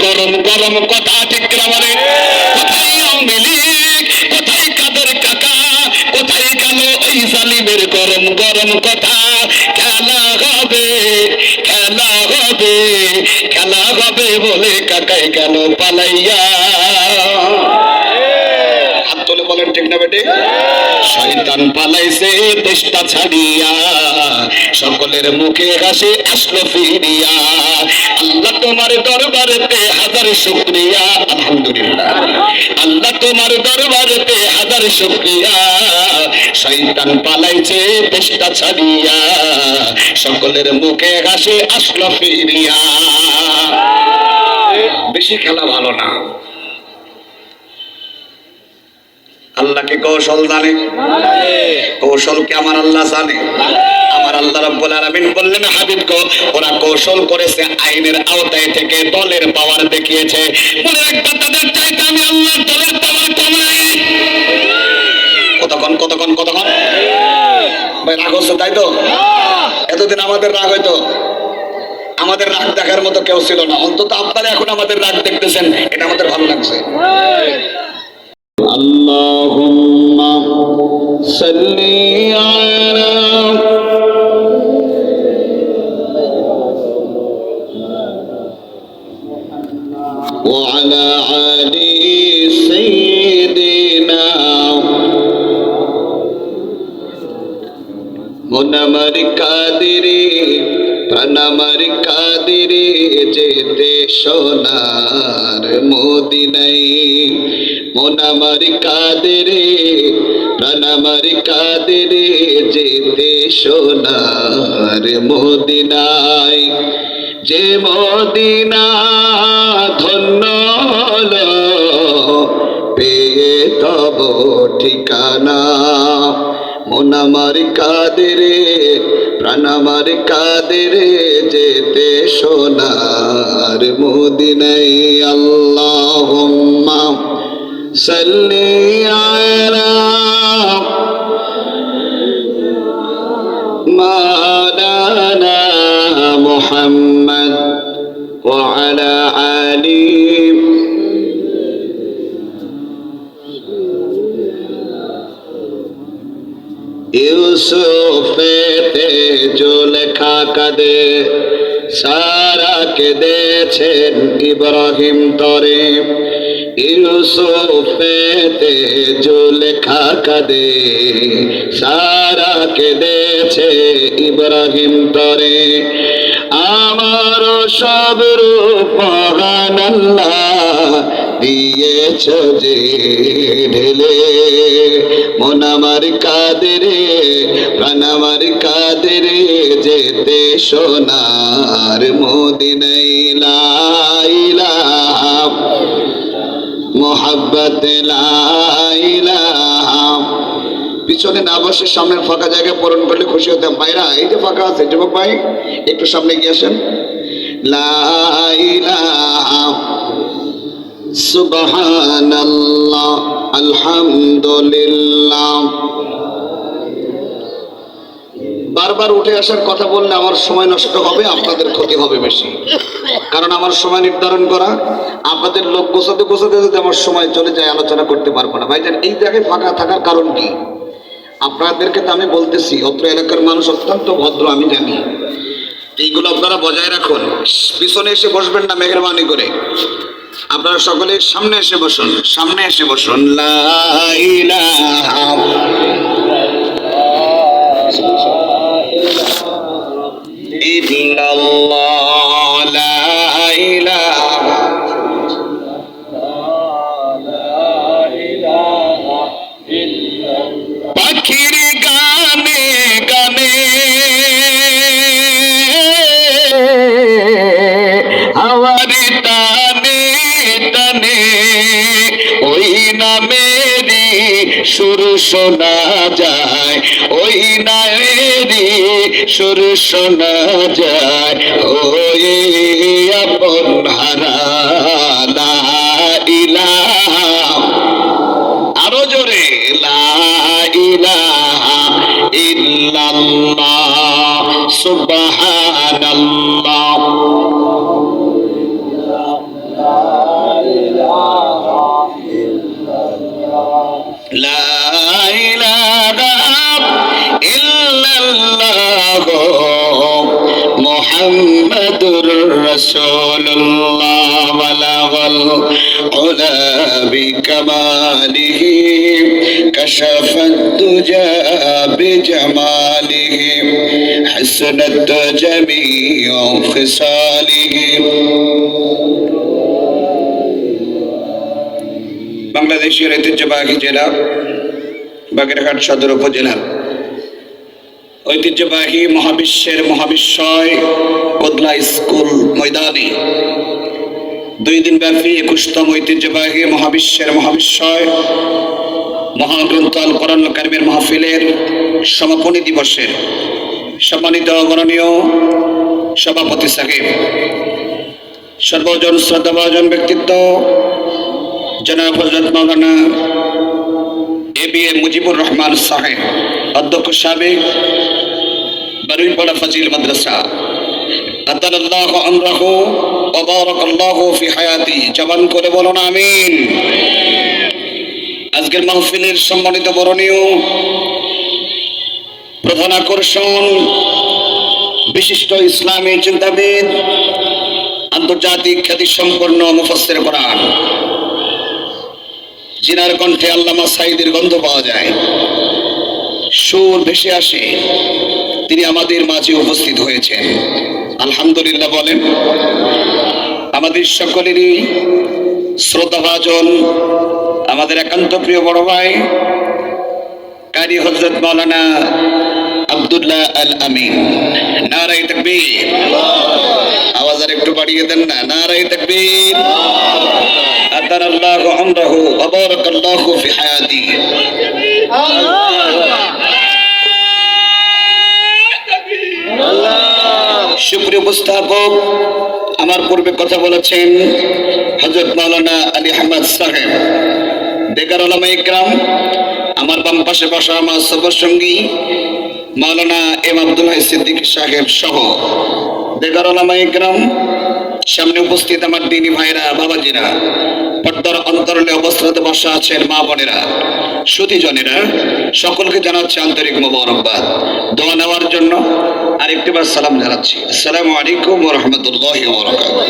গরম গরম কথা, ঠিক কিনা বলে? কোথায় আওয়ামী লীগ, কোথায় কাদের কাকা, কোথায় গেল ওই জালিমের গরম গরম কথা? খেলা হবে, খেলা হবে, খেলা হবে বলে কাকাই গেল পালাইয়া। হাত তুলে বলেন ঠিক না বেটে? শয়তান পালাইছে দেশটা ছাড়িয়া, সকলের মুখে হাসি আসলো ফিরিয়া। আল্লাহ তোমার দরবারেতে হাজার শুকরিয়া, আলহামদুলিল্লাহ। আল্লাহ তোমার দরবারেতে হাজার শুকরিয়া, শয়তান পালাইছে দেশটা ছাড়িয়া, সকলের মুখে হাসি আসলো ফিরিয়া। বেশি খেলা ভালো না। আল্লাহকে কৌশল জানে, কৌশলকে আমার আল্লাহ জানে। আমার আল্লাহ রাব্বুল আলামিন বললেন হাবিব গো, ওরা কৌশল করেছে আইনের আওতায় থেকে দলের পাওয়ার দেখিয়েছে। মনে রাখবা তাদের চাইতে আমি আল্লাহর দলের পাওয়ার কমাই। কতক্ষণ কতক্ষণ কতক্ষণ ভাই রাগ হচ্ছে তাই তো? এতদিন আমাদের রাগ হইতো, আমাদের রাগ দেখার মতো কেউ ছিল না। অন্তত আপনারা এখন আমাদের রাগ দেখতেছেন, এটা আমাদের ভালো লাগছে। আল্লাহুম্মা সাল্লি আলা ওয়া আলা আলি সাইয়্যিদিনা মুনাম্মার কাদেরে প্রাণামার কাদেরে যেতে সোনার মদিনায়। মোনামার কাদেরে প্রাণামার কাদেরে যেতে সোনার মদিনায়। যে মদিনা ধন্য হলো পেয়ে তব ঠিকানা। মোনামার কাদেরে প্রাণামার কাদেরে যেতে সোনার মদিনায়। আল্লাহুম্মা সাল্লি আলা মাওলানা মুহাম্মদ ওয়া আলা আলি ইউসুফেতে জুলেখা কাঁদে, সারা কেঁদেছেন ইব্রাহিম তরে। ইউসুফেতে জুলেখা কাঁদে, সারা কেঁদেছে ইব্রাহিম তরে। আমার সব রূপ মহান আল্লাহ দিয়েছ যে ঢেলে। মোনামার কাদেরে প্রাণামার কাদেরে যেতে সোনার মদিনায়। লা ইলাহা মুহাব্বত লা ইলাহা। পিছনে না বসে সামনের ফাঁকা জায়গায় পূরণ করলে খুশি হতাম। ভাইরা এই যে ফাঁকা আছে, যুবক ভাই একটু সামনে গিয়ে আসেন। লা ইলাহা সুবহানাল্লাহ আলহামদুলিল্লাহ। বারবার উঠে আসার কথা বললে আমার সময় নষ্ট হবে, আপনাদের ক্ষতি হবে বেশি। কারণ আমার সময় নির্ধারণ করা, আপনাদের লোক গোছাতে গোছাতে যদি আমার সময় চলে যায় আলোচনা করতে পারবো না। ভাইজান এই জায়গায় ফাঁকা থাকার কারণ কি? আপনাদেরকে তো আমি বলতেছি, অত্র এলাকার মানুষ অত্যন্ত ভদ্র, আমি জানি। এইগুলো আপনারা বজায় রাখুন। পিছনে এসে বসবেন না মেহেরবানি করে। আপনারা সকলে সামনে এসে বসুন, সামনে এসে বসুন। লা ইলাহা ইল্লাল্লাহ, লা ইলাহা ইল্লাল্লাহ। পাখির গানে গানে হাওয়ার টানে টানে ওই নামেরই সুর শোনা যায়, ওই নামেরই সুর শোনা যায়। ওই আপন হারা লা ইলাহা, আরো জোরে লা ইলাহা ইল্লাল্লাহ সুবহানাল্লাহ। العلا بكماله كشف الدجى بجماله حسنت جميع خصاله বাংলাদেশের ঐতিহ্যবাহী জেলা বাগেরহাট সদর উপজেলার ঐতিহ্যবাহী মহাবিশ্বের মহাবিস্ময় কোদলা স্কুল ময়দানে 2 দিন ব্যাপী 21তম ঐতিহ্যবাহী মহাবিশ্বের মহাবিস্ময় মহাগ্রন্থ আল কোরআনুল কারীমের মাহফিলের সমাপনী দিবসের সম্মানিত গণনীয় সভাপতি সাহেব, সর্বজন শ্রদ্ধাভাজন ব্যক্তিত্ব জনাব হযরত মাওলানা এবিএম মুজিবুর রহমান সাহেব, অধ্যক্ষ সাবেক বারুইপাড়া ফাজিল মাদ্রাসা, আতাল্লাহু আমরাহু ওয়া বারাকাল্লাহু ফি হায়াতি, জবান করে বলুন আমিন। আজকের মাহফিলের সম্মানিত বরণীয় প্রধান আকর্ষণ বিশিষ্ট ইসলামী চিন্তাবিদ, আন্তর্জাতিক খ্যাতিসম্পন্ন মুফাসসির কোরআন, জিনার কণ্ঠে আল্লামা সাঈদীর গন্ধ পাওয়া যায়, সুর ভেসে আসে, তিনি আমাদের মাঝে উপস্থিত হয়েছেন। আলহামদুলিল্লাহ বলেন। আমাদের সকলেরই শ্রদ্ধাভাজন আমাদের একান্ত প্রিয় বড় ভাই কারি হযরত মাওলানা আব্দুল্লাহ আল আমিন, নারায়ে তাকবীর। আওয়াজ আর একটু বাড়িয়ে দেন না, নারায়ে তাকবীর। আতাল্লাহু আমরাহু ওয়া বারাকাল্লাহু ফি হায়াতি। সুপ্রিয় উপস্থাপক, আমার পূর্বে কথা বলেছেন হযরত মাওলানা আলী আহমদ সাহেব, দেগার উলামায়ে ইকরাম, আমার বাম পাশে বসা আমার সফর সঙ্গী মাওলানা এম আব্দুল হাই সিদ্দিকী সাহেব সহ দেগার উলামায়ে ইকরাম, সামনে উপস্থিত আমার দিনী ভাইরা, বাবাজিরা, পর্দার অন্তরালে অবস্থাত বসা আছেন মা বোনেরা, সুধীজনেরা, সকলকে জানাচ্ছি আন্তরিক মোবারকবাদ। দোয়া নেওয়ার জন্য আরেকটিবার সালাম জানাচ্ছি। আসসালামু আলাইকুম ওয়া রাহমাতুল্লাহি ওয়া বারাকাতুহু।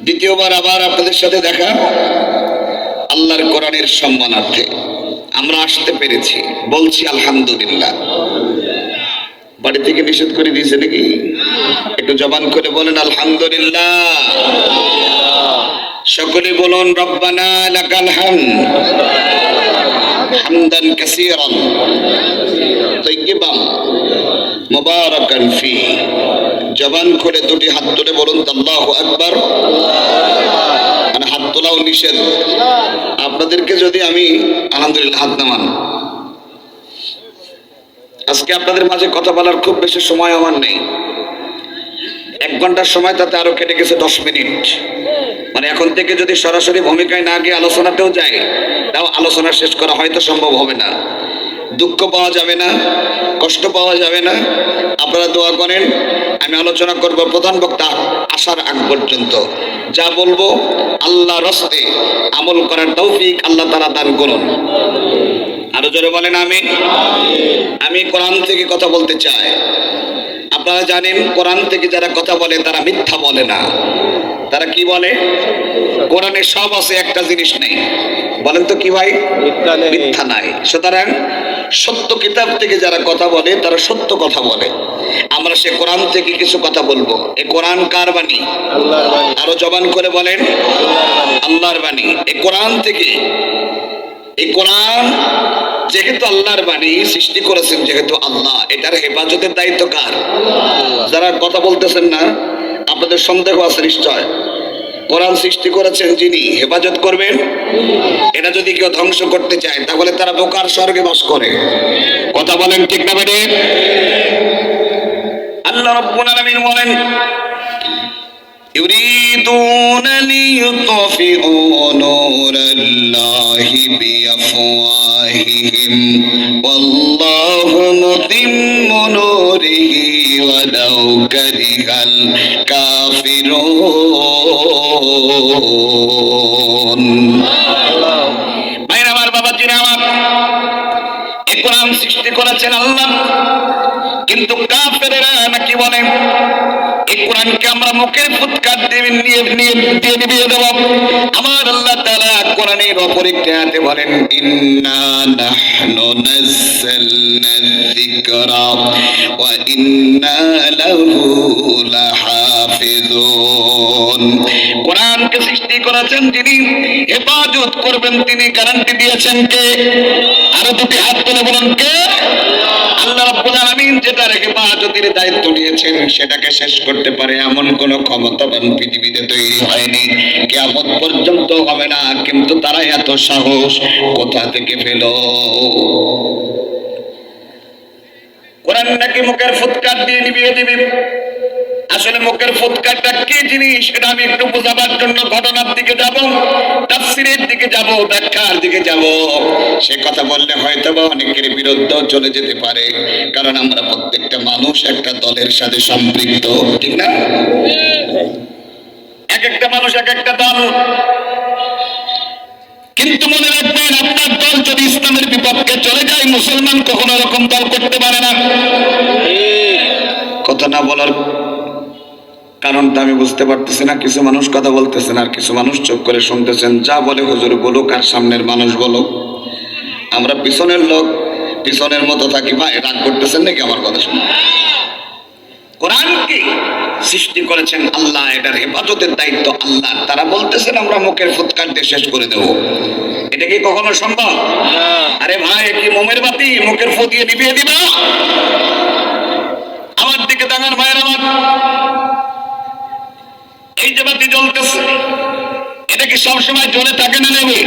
দ্বিতীয়বার আবার আপনাদের সাথে দেখা আল্লাহর কোরআনের সম্মানার্থে আমরা আসতে পেরেছি, বলছি আলহামদুলিল্লাহ। বাড়ি থেকে নিষেধ করে দিয়েছে নাকি? একটু জবান করে বলেন আলহামদুলিল্লাহ। সকলে বলুন রব্বানা লাকাল হামদ হামদান কাসীরান তাইয়্যিবান মুবারাকান ফি। জবান করে দুটি হাত তুলে বলুন আল্লাহু আকবার। মানে হাত তোলাও নিষেধ। আপনাদেরকে যদি আমি আলহামদুলিল্লাহ হাত নামান, আজকে আপনাদের মাঝে কথা বলার খুব বেশি সময় আমার নেই। 1 ঘন্টার সময় তাতে আরো কেটে গেছে 10 মিনিট। মানে এখন থেকে যদি সরাসরি ভূমিকায় না গিয়ে আলোচনাতেও যাই, তাও আলোচনা শেষ করা হয়তো সম্ভব হবে না। দুঃখ পাওয়া যাবে না, কষ্ট পাওয়া যাবে না। আপনারা দোয়া করেন, আমি আলোচনা করব প্রধান বক্তা আসার আগ পর্যন্ত। যা বলবো আল্লাহর রাস্তে আমল করার তৌফিক আল্লাহ তাআলা দান করুন। আরো জোরে বলেন আমিন। আমি কোরআন থেকে কথা বলতে চাই। আপনারা জানেন কোরআন থেকে যারা কথা বলে তারা মিথ্যা বলে না। তারা কি বলে? কোরআনে সব আছে, একটা জিনিস নেই। বলেন তো কি ভাই? মিথ্যা নাই। সুতরাং সত্য কিতাব থেকে যারা কথা বলে তারা সত্য কথা বলে। আমরা সে কোরআন থেকে কিছু কথা বলবো। এই কোরআন কার বাণী? আল্লাহর বাণী। আরো জবান করে বলেন আল্লাহর বাণী। এই কোরআন থেকে, এই কোরআন যেহেতু আল্লাহর বাণী, সৃষ্টি করেছেন যেহেতু আল্লাহ, এটার হেফাজতের দায়িত্ব কার? যারা কথা বলতেছেন না, আপনাদের সন্দেহ আছে নিশ্চয়। কোরআন সৃষ্টি করেছেন যিনি, হেফাজত করবেন। এটা যদি কেউ ধ্বংস করতে চায় তাহলে তারা বোকার স্বর্গে বাস করে। কথা বলেন ঠিক না বেঠিক? আল্লাহ রাব্বুল আলামিন বলেন ইউরিদুনা লিইউতফিউ নূরাল্লাহি বিআফওয়াহিহিম ওয়াল্লাহু মুতিম্মু নূরিহি ওয়ালাউ কারিহাল কাফিরুন। ভাইরা আমার, বাবাজিরা আমার, এই কোরআন সৃষ্টি করেছেন আল্লাহ, কিন্তু কাফেরেরা নাকি বলে এই কোরআনকে আমরা মুখের ফুৎকার দিয়ে নিভিয়ে দেব। আমার আল্লাহ তাআলা কোরআনের অপর একটি আয়াতে বলেন, ইন্না নাহনু নাযালনা যিকরা ওয়া ইন্না লাহু লাহাফিজুন। কোরআনকে সৃষ্টি করেছেন যিনি, হেফাজত করবেন তিনি, গ্যারান্টি দিয়েছেন কে? আরো দুটি হাত তুলে বলুন কে? আল্লাহ রাব্বুল আলামিন যেটার হেফাজতের দায়িত্ব নিয়েছেন সেটাকে শেষ করতে পারে এমন কোন ক্ষমতাবান পৃথিবীতে তৈরি হয়নি, কিয়ামত পর্যন্ত হবে না। কিন্তু তারা এত সাহস কোথা থেকে পেল? কোরআন নাকি মুখের ফুৎকার দিয়ে নিভিয়ে দিবি। আসলে মুখের ফুৎকারটা কি জিনিস এটা আমি একটু বোঝাবার জন্য ঘটনার দিকে যাব, তাফসীরের দিকে যাব, ব্যাখ্যার দিকে যাব। সে কথা বললে হয়তো বা অনেকের বিরুদ্ধেও চলে যেতে পারে, কারণ আমরা প্রত্যেকটা মানুষ একটা দলের সাথে সম্পৃক্ত, ঠিক না? এক একটা মানুষ এক একটা দল। কিন্তু মনে রাখবেন, আপনার দল যদি ইসলামের বিপক্ষে চলে যায়, মুসলমান কখনো এরকম দল করতে পারে না। কথা না বলার কারণটা আমি বুঝতে পারতেছি না। কিছু মানুষ কথা বলতেছেন আর কিছু মানুষ চুপ করে শুনতেছেন। যা বলে হুজুর বলুক আর সামনের মানুষ বলুক, আমরা পিছনের লোক পিছনের মতো থাকি। ভাই রাগ করতেছেন নাকি আমার কথা শুনে? কোরআনকে সৃষ্টি করেছেন আল্লাহ, এটার হেফাজতের দায়িত্ব আল্লাহ। তারা বলতেছেন আমরা মুখের ফুৎকার দিয়ে শেষ করে দেব। এটা কি কখনো সম্ভব? আরে ভাই, কি মোমের বাতি মুখের ফু দিয়ে নিভিয়ে দিবা? আমার দিকে তাকান ভাইয়ের আমার, এই যে বাতি জ্বলতেছে এটা কি সবসময় জ্বলে থাকে না নেবে?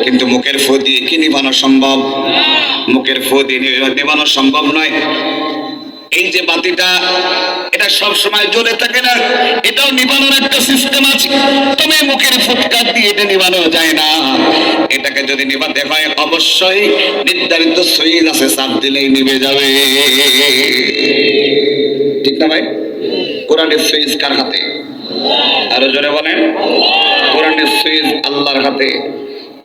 কিন্তু মুখের ফু দিয়ে কি নিভানো সম্ভব? মুখের ফু দিয়ে নিভানো সম্ভব নয়। এই যে বাতিটা এটা সব সময় জ্বলে থাকে না, এটাও নিভানোর একটা সিস্টেম আছে। তবে মুখের ফুৎকার দিয়ে এটা নিভানো যায় না। এটাকে যদি নিভাতে হয় অবশ্যই নির্ধারিত সুইচ আছে, চাপ দিলেই নিভে যাবে, ঠিক না ভাই? কোরআনের সুইচ কার হাতে? আরো জোরে বলেন। কোরআনের সুইচ আল্লাহর হাতে।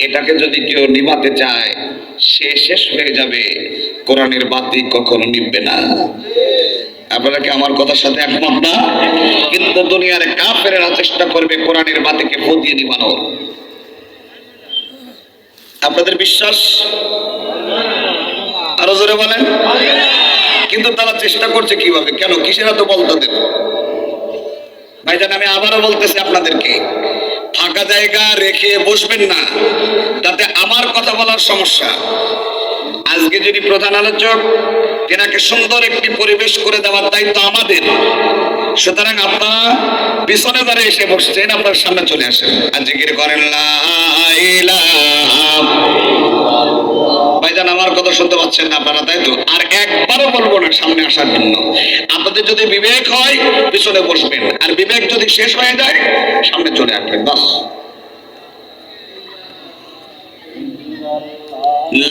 এটাকে যদি কেউ নিভাতে চায় সে শেষ হয়ে যাবে, কোরআনের বাতি কখনো নিভবে না। আপনারা কি আমার কথার সাথে একমত না? কিন্তু দুনিয়ার কাফেরেরা চেষ্টা করবে কোরআনের বাতিকে ফু দিয়ে নিভানোর। আপনাদের বিশ্বাস? আরো জোরে বলেন। কিন্তু তারা চেষ্টা করছে কিভাবে? কেন? কিসের এত বল তাদের? ভাইজান, আমি আবারও বলতেছি আপনাদেরকে, ফাঁকা জায়গা রেখে বসবেন না, তাতে আমার কথা বলার সমস্যা। আজকে যদি প্রধান আলোচক, তেনাকে সুন্দর একটি পরিবেশ করে দেওয়ার দায়িত্ব আমাদের। সুতরাং আপনারা পিছনে যারা এসে বসছেন আপনার সামনে চলে আসেন আর জিকির করেন লা ইলাহা। ভাইজান, আমার কথা শুনতে পাচ্ছেন না আপনারা, তাই তো? আর একবারও বলবো না সামনে আসার জন্য। আপনাদের যদি বিবেক হয় পিছনে বসবেন, আর বিবেক যদি শেষ হয়ে যায় সামনে চলে আসবেন, বাস।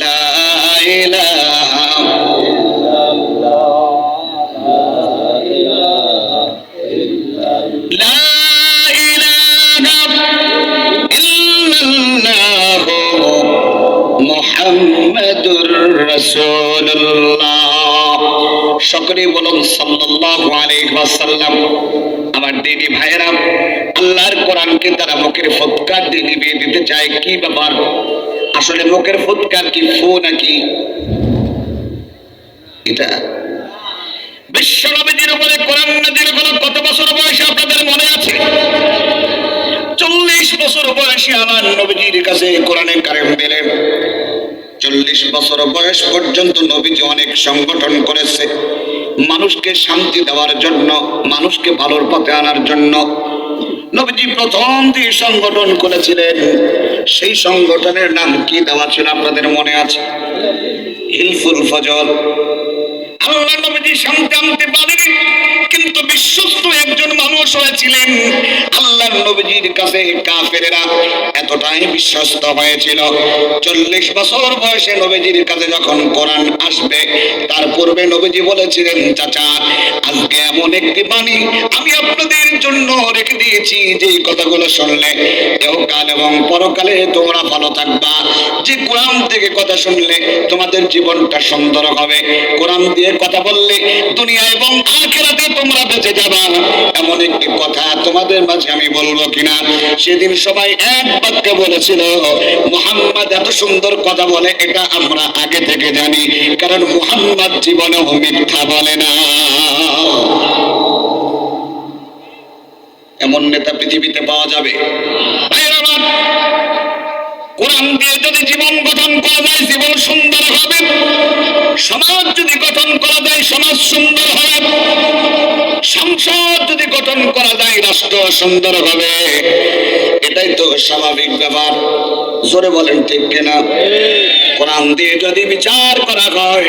লা ইলাহা লা ইলাহা ইল্লাল্লাহু মুহাম্মাদুর রাসূলুল্লাহ। সকলে বলুন সাল্লাল্লাহু আলাইহি ওয়াসাল্লাম। আমার দিনী ভাইয়েরা, আল্লাহর কোরআনকে তারা মুখের ফুৎকার দিয়ে নিভিয়ে দিতে চায়। কি ব্যাপার? আসলে মুখের ফুৎকার কি ফু নাকি? এটা বিশ্বনবীর উপরে কোরআন নাযিল হলো কত বছর বয়সে আপনাদের মনে আছে? 40 বছর বয়সে আমার নবীজির কাছে কোরআনে কারিম দিলেন। 40 বছর বয়স পর্যন্ত নবীজি অনেক সংগঠন করেছে মানুষকে শান্তি দেওয়ার জন্য, মানুষকে ভালোর পথে আনার জন্য। নবীজি প্রথম যে সংগঠন করেছিলেন সেই সংগঠনের নাম কি দেওয়া ছিল আপনাদের মনে আছে? হিলফুল ফজল। আল্লাহ নবীজি শান্তি আনতে পারেনি, কিন্তু বিশ্বস্ত একজন মানুষ হয়েছিলেন। আল্লাহ আল্লাহর নবীজির কাছে কাফেরেরা এতটাই বিশ্বস্ত হয়েছিল, 40 বছর বয়সে নবীজির কাছে যখন কোরআন আসবে, তার পূর্বে নবীজি বলেছিলেন, চাচা আজকে এমন একটি বাণী আমি আপনাদের জন্য রেখে দিয়েছি, যে কথাগুলো শুনলে ইহকাল এবং পরকালে তোমরা ভালো থাকবা। যে কোরআন থেকে কথা শুনলে তোমাদের জীবনটা সুন্দর হবে, কোরআন দিয়ে কথা বললে দুনিয়া এবং আখিরাতে তোমরা বেঁচে যাবা, এমন একটি কথা তোমাদের মাঝে আমি বলবো কিনা। সেদিন সবাই এক বাক্যে বলেছিল, মুহাম্মদ এত সুন্দর কথা বলে এটা আমরা আগে থেকে জানি, কারণ মুহাম্মদ জীবনেও মিথ্যা বলে না। এমন নেতা পৃথিবীতে পাওয়া যাবে? ভাইরা আমার, কোরআন দিয়ে যদি জীবন গঠন করা যায় জীবন সুন্দর হবে, সমাজ যদি গঠন করা যায় সমাজ সুন্দর হবে, সংসদ যদি গঠন করা যায় রাষ্ট্র সুন্দর হবে। এটাই তো স্বাভাবিক ব্যাপার, জোরে বলেন ঠিক কিনা? কোরআন দিয়ে যদি বিচার করা হয়,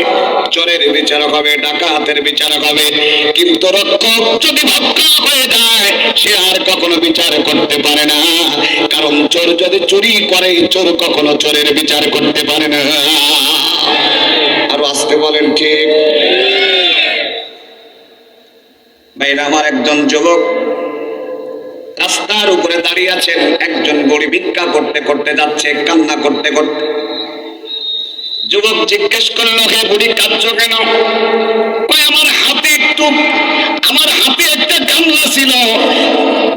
চোরের বিচারক হবে, ডাকাতের বিচারক হবে, কিন্তু রক্ষক যদি ভক্ত হয়ে যায় সে আর কখনো বিচার করতে পারে না, কারণ চোর যদি চুরি করে চোর কখনো চোরের বিচার করতে পারে না। আর আসতে বলেন ঠিক? ভাইরা আমার, একজন যুবক রাস্তার উপরে দাঁড়িয়ে আছেন, একজন গরিব ভিক্ষা করতে করতে যাচ্ছে, কান্না করতে করতে। যুবক জিজ্ঞেস করলো, হে বুড়ি কাঁদছো কেন? কই আমার হাতে একটা গামলা ছিল।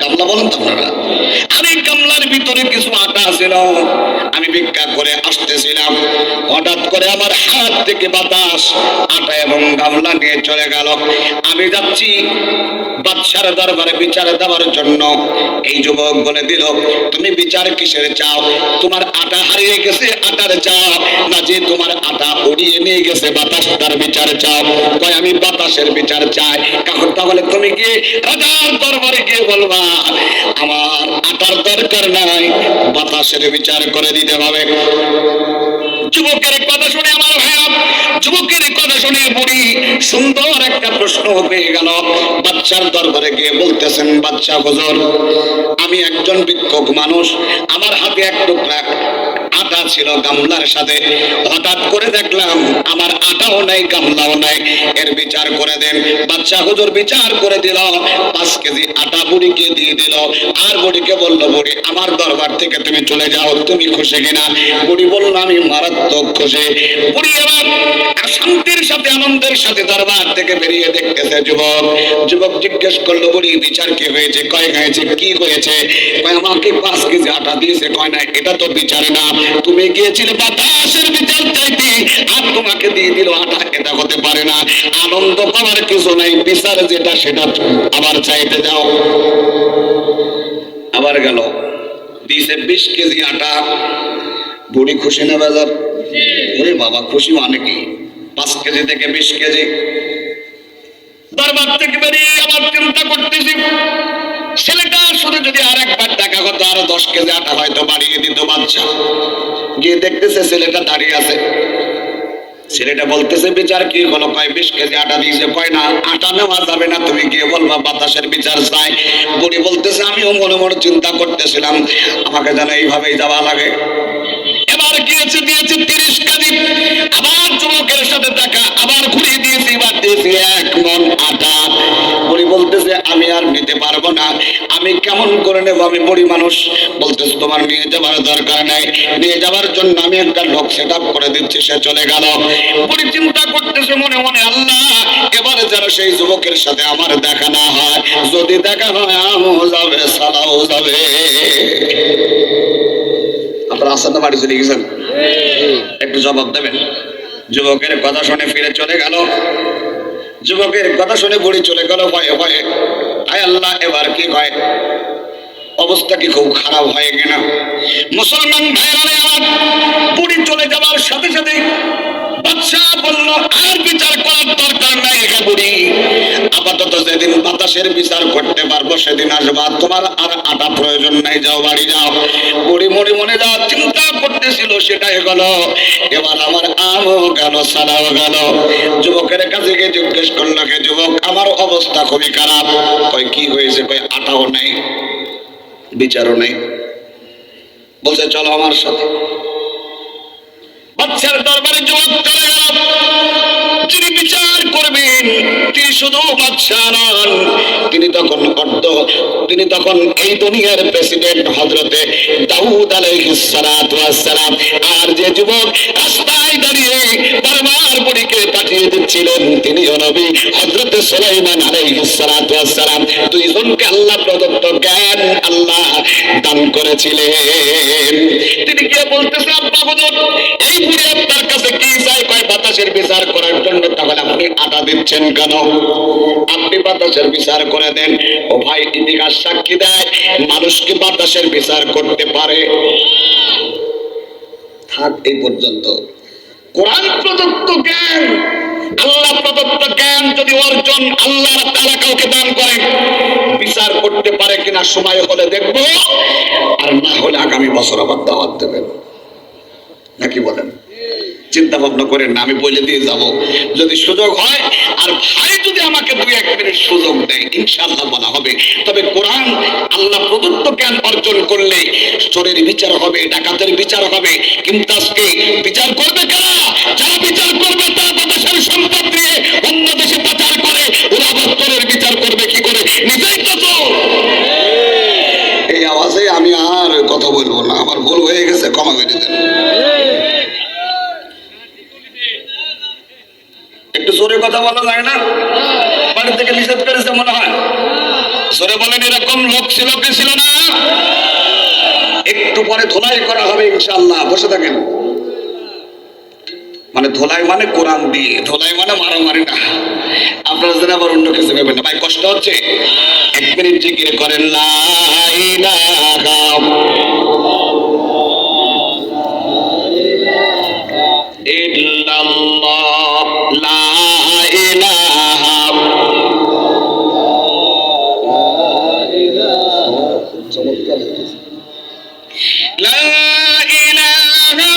গামলা বলেন তো আপনারা? আরে গামলার ভিতরে কিছু আটা ছিল, আমি ভিক্ষা করে আসতেছিলাম, হঠাৎ করে আমার হাত থেকে বাতাস আটা এবং গামলা নিয়ে চলে গেল। আমি যাচ্ছি বাদশার দরবারে বিচার দেওয়ার জন্য। এই যুবক বলে দিল, তুমি বিচার কিসের চাও? তোমার আটা হারিয়ে গেছে আটার চাও, না যে তোমার আটা উড়িয়ে নিয়ে গেছে বাতাস তার বিচার চাও? কয় আমি বাতাসের বিচার চাই। কারণ তাহলে তুমি কি রাজার দরবারে গিয়ে বলবা আমার আটার দরকার নাই, বাতাসের বিচার করে দিতে হবে। যুবকের কথা শুনে আমার ভাইয়া, যুবকের কথা শুনে বুড়ি সুন্দর একটা প্রশ্ন পেয়ে গেল। বাদশার দরবারে গিয়ে বলতেছেন, বাদশা হুজুর, আমি একজন ভিক্ষুক মানুষ, আমার হাতে এক টুকরা আটা ছিল গামলার সাথে, হঠাৎ করে দেখলাম আমার আটাও নাই গামলাও নাই, এর বিচার করে দেন। বাদশা হুজুর বিচার করে দিল, 5 কেজি আটা বুড়িকে দিয়ে দিল, আর বুড়িকে বলল, বুড়ি আমার দরবার থেকে তুমি চলে যাও, তুমি খুশি কিনা? বুড়ি বলল, আমি মারাত্মক খুশি। বুড়ি এবার শান্তির সাথে আনন্দের সাথে দরবার থেকে বেরিয়ে দেখতেছে যুবক। যুবক জিজ্ঞেস করলো, বুড়ি বিচার কি হয়েছে? কয় হয়েছে? কি হয়েছে? কয় আমাকে 5 কেজি আটা দিয়েছে। কয় না, এটা তো বিচার না, তুমি গিয়েছিলে বাতাসের বিচার চাইতে আর তোমাকে দিয়ে দিল আটা, এটা হতে পারে না। আনন্দ করার কিছু নাই, বিচার যেটা সেটা আবার চাইতে যাও। আবার গেল, দিয়েছে 20 কেজি আটা। বুড়ি খুশি না বাজার? ওরে বাবা, খুশি মানে কি? 5 কেজি থেকে 20 কেজি। দরবার থেকে বেরিয়ে আবার চিন্তা করতেছি, ছেলেটা শুধু যদি আর একবার টাকা হতো আরো 10 কেজি আটা হয়তো বাড়িয়ে দিত বাদশা। গিয়ে দেখতেছে ছেলেটা দাঁড়িয়ে আছে। ছেলেটা বলতেছে, বিচার কি হলো? কয় 20 কেজি আটা দিয়েছে। কয় না, আটা নেওয়া যাবে না, তুমি গিয়ে বলবা বাতাসের বিচার চাই। বুড়ি বলতেছে, আমিও মনে মনে চিন্তা করতেছিলাম আমাকে যেন এইভাবেই যাওয়া লাগে। এবার গিয়েছে, দিয়েছে 30 কেজি। আবার যুবকের সাথে দেখা, আবার ঘুরিয়ে দিয়েছি, এবার দিয়েছি 1 মণ আটা। বুড়ি বলতেছে, আমি আর নিতে পারবো না, আমি কেমন করে নেবো? আমি বুড়ি মানুষ। বলতেছে, তোমার নিয়ে যাবার দরকার নাই, নিয়ে যাবার জন্য আমি একটা লোক সেট আপ করে দিচ্ছি, সে চলে গেল। বুড়ি চিন্তা করতেছে মনে মনে, আল্লাহ এবারে যেন সেই যুবকের সাথে আমার দেখা না হয়, যদি দেখা হয় আমও যাবে, সালাও যাবে। আপনারা আসেন না, বাড়ি চলে গেছেন? একটু জবাব দেবেন। যুবকের কথা শুনে ফিরে চলে গেল। যুবকের কথা শুনে বুড়ি চলে গেল ভয়ে ভয়ে। আয় আল্লাহ, এবার কি হয়? অবস্থা কি খুব খারাপ হয়ে গেল? মুসলমান ভাইরা আমার, বুড়ি চলে যাবার সাথে সাথে বাদশা বলল, আর বিচার করার দরকার নাই হে বুড়ি, আপাতত যেদিন বাতাসের বিচার করতে পারবো সেদিন আসবা, তোমার আর আটা প্রয়োজন নাই, যাও বাড়ি যাও। বুড়ি মনে মনে যা চিন্তা করতেছিল সেটাই গেল। এবার আমার আমও গেল, সালাও গেল। যুবকের কাছে গিয়ে জিজ্ঞেস করলো, হে যুবক, আমার অবস্থা খুবই খারাপ। কয় কি হয়েছে? কয় আটাও নেই। বিচারও নেই। বলছে চলো আমার সাথে। বাদশার দরবারে যুবক চলে গেল। যিনি বিচার করবেন তিনি শুধু বাদশা নন, তিনি তখন এই দুনিয়ার প্রেসিডেন্ট হযরতে দাউদ আলাইহিস সালাতু ওয়াস সালাম। আর যে যুবক রাস্তায় দাঁড়িয়ে বারবার বুড়িকে পাঠিয়ে দিচ্ছিলেন তিনিও নবী হযরতে সুলাইমান আলাইহিস সালাতু ওয়াস সালাম। দুইজনকে আল্লাহ প্রদত্ত জ্ঞান আল্লাহ দান করেছিলেন। তিনি গিয়ে বলতেছেন, আব্বা হুজুর, এই বুড়ি আপনার কাছে কি চাই? কয় বাতাসের বিচার করার জন্য। তাহলে আপনি আটা দিচ্ছেন কেন? আপনি বাতাসের বিচার করে দেন। ও ভাই, ইতিহাস সাক্ষী দেয় মানুষ কি বাতাসের বিচার করতে পারে? থাক এই পর্যন্ত। কোরআন প্রদত্ত জ্ঞান, আল্লাহ প্রদত্ত জ্ঞান যদি অর্জন আল্লাহ তাআলা কাউকে দান করেন, বিচার করতে পারে কিনা সময় হলে দেখব, আর না হলে আগামী বছর আবার দাওয়াত দেবেন। নাকি বলেন? চিন্তা ভাবনা করেন না, আমি বলে দিয়ে যাব যদি সুযোগ হয়। আর ভাই যদি আমাকে 2-1 মিনিট সুযোগ দেয় ইনশাআল্লাহ বলা হবে। তবে কোরআন আল্লাহ প্রদত্ত জ্ঞান অর্জন করলে চোরের বিচার হবে, ডাকাতের বিচার হবে। কিন্তু আজকে বিচার করবে কারা? যারা বিচার করবে তারা বাতাসের সম্পদ দিয়ে অন্য দেশে পাচার করে, ওরা আবার চোরের বিচার করবে কি করে? নিজেই তো চোর। এই আওয়াজে আমি আর কথা বলবো না, আমার ভুল হয়ে গেছে, ক্ষমা করে দেন। একটু জোরে কথা বলা যায় না? বাড়ি থেকে নিষেধ করেছে মনে হয়। জোরে বলেন, এরকম লোক ছিল কি ছিল না? একটু পরে ধোলাই করা হবে ইনশাআল্লাহ, বসে থাকেন। মানে ধোলাই মানে কোরআন দিয়ে, ধোলাই মানে মারামারি না। আপনারা যেন আবার অন্য কিছু ভেবেন না। ভাই কষ্ট হচ্ছে? 1 মিনিট জিকির করেন লা ইলাহা ইল্লাল্লাহ, লা ইলাহা লা ইলাহা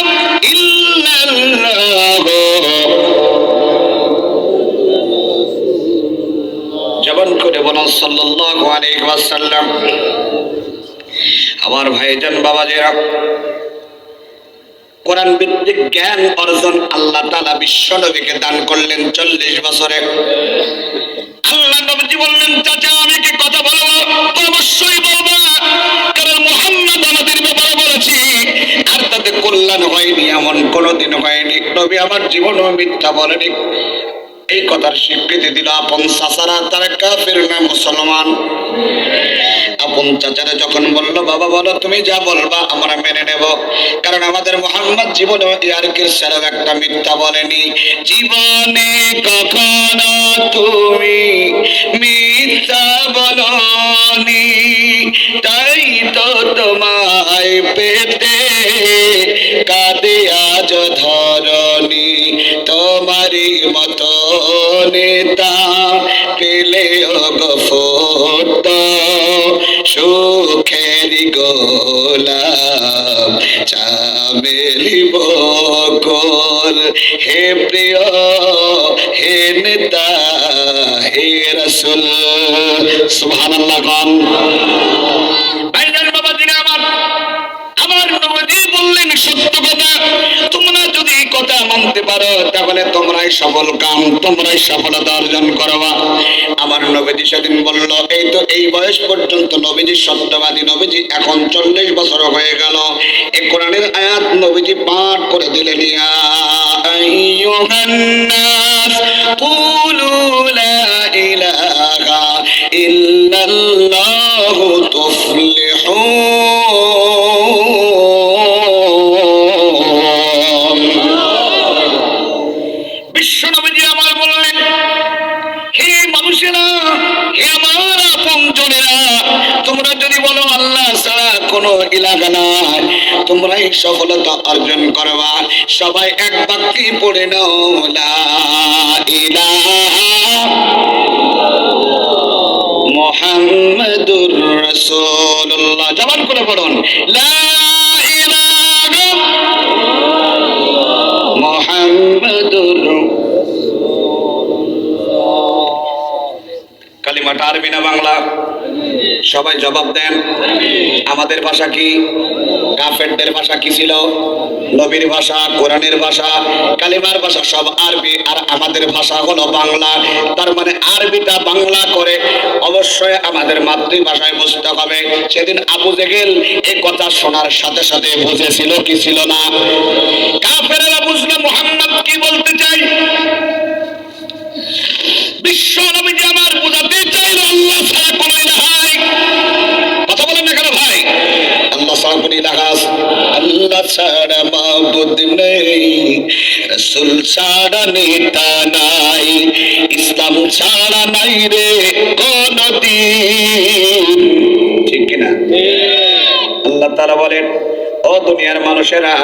ইল্লাল্লাহ। জবান করে বলুন সাল্লাল্লাহু আলাইহি ওয়াসাল্লাম। আমার ভাইজান বাবাজিরা, কোরআন ভিত্তিক জ্ঞান অর্জন আল্লাহ তাআলা বিশ্ব নবীকে দান করলেন 40 বছরে। আল্লাহ নবী বললেন, চাচা আমি কি কথা বলবো? অবশ্যই বলবো, কারণ মুহাম্মদ আমাদের ব্যাপারে বলেছি আর তাতে কল্যাণ হয়নি এমন কোনোদিন হয়নি। নবী আমার জীবনও মিথ্যা বলেনি। এই কথার স্বীকৃতি দিল আপন চাচারা, তারা কাফের না মুসলমান। আপন চাচারা যখন বলল, বাবা বলো তুমি যা বলবা আমরা মেনে নেব, কারণ আমাদের মুহাম্মদ জীবনে ইয়ারকির ছাড়াও একটা মিথ্যা বলেনি। জীবনে কখনো তুমি মিথ্যা বলনি, তাই তো তোমায় পেতে কাঁদে আজ ধরনি। তোমারই মতো নেতা পেলে গফত সুখের গোলাম চামেলি বকল। হে প্রিয়, হে নেতা, হে রাসূল। সুবহানাল্লাহ। গান ভাইজান বাবাজিরা আমার নবী বললেন সত্য কথা। তোমরা যদি এই কথা মানতে পারো তাহলে তোমরাই সফল কাম, তোমরাই সফলতা অর্জন করবা। আমার নবীজি সেদিন বলল, এই তো এই বয়স পর্যন্ত নবীজি সত্যবাদী নবীজি, এখন 40 বছর হয়ে গেল। এই কোরআনের আয়াত নবীজি পাঠ করে দিলেন, ইয়া আইয়ুহান নাস কুলু লা ইলাহা ইল্লাল্লাহু তুফলিহুন। বিশ্বনবীজি আমার বললেন, হে মানুষেরা, হে আমার আপনজনেরা, তোমরা যদি বলো আল্লাহ ছাড়া কোনো ইলাহা নাই, তোমরাই সফলতা অর্জন করবা। সবাই এক বাক্যে পড়ে নাও, লা ইলাহা মুহাম্মাদুর রাসূলুল্লাহ। জবান করে পড়ুন, লা ইলাহা মুহাম্মাদুর। কালিমাটা আরবি না বাংলা? সবাই জবাব দেন। আমাদের ভাষা কি? কাফেরদের ভাষা কি ছিল? নবীর ভাষা, কোরআনের ভাষা, কালিমার ভাষা সব আরবি, আর আমাদের ভাষা হলো বাংলা। তার মানে আরবিটা বাংলা করে অবশ্যই আমাদের মাতৃভাষায় বুঝতে হবে। সেদিন আবু জেহেল এই কথা শোনার সাথে সাথে বুঝেছিল কি ছিল না? কাফেররা বুঝলো মুহাম্মদ কি বলতে চাই। বিশ্ব নবীজি আমার বোঝাতে চাইল আল্লাহ ছাড়া কোনো ইলাহ নাই। কথা বলেন না কেন ভাই? আল্লাহ ছাড়া কোনো ইলাহ আছে? আল্লাহ ছাড়া মাবুদ নেই, রাসূল ছাড়া নেতা নাই, ইসলাম ছাড়া নাই রে কোন দিন। ঠিক কিনা? আল্লাহ তাআলা বলেন, ও দুনিয়ার মানুষেরা,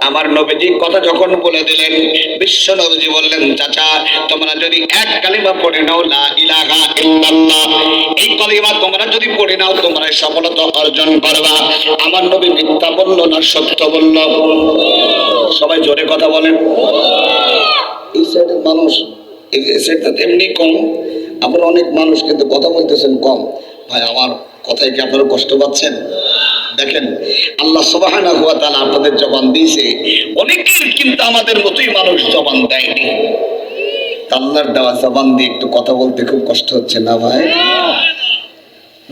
আমার নবীজি কথা যখন বলে দিলেন, বিশ্ব নবীজি বললেন, চাচা তোমরা যদি এক কালিমা পড়ে নাও, লা ইলাহা ইল্লাল্লাহ, এই কালিমা তোমরা যদি পড়ে নাও তোমরা সফলতা অর্জন করবা। আমার নবী মিথ্যা বলল না সত্য বলল? সবাই জোরে কথা বলেন। এই সাইডের মানুষ, এই সাইডটা এমনি কম, আমরা অনেক মানুষ কিন্তু কথা বলতেছেন কম। ভাই আমার কথায় কি আপনারা কষ্ট পাচ্ছেন? দেখেন আল্লাহ সুবহানাহু ওয়া তাআলা আপনাদের জবান দিয়েছে, অনেকের কিন্তু আমাদের মতোই মানুষ জবান দেয়নি। আল্লাহর দেওয়া জবান দিয়ে একটু কথা বলতে খুব কষ্ট হচ্ছে না ভাই?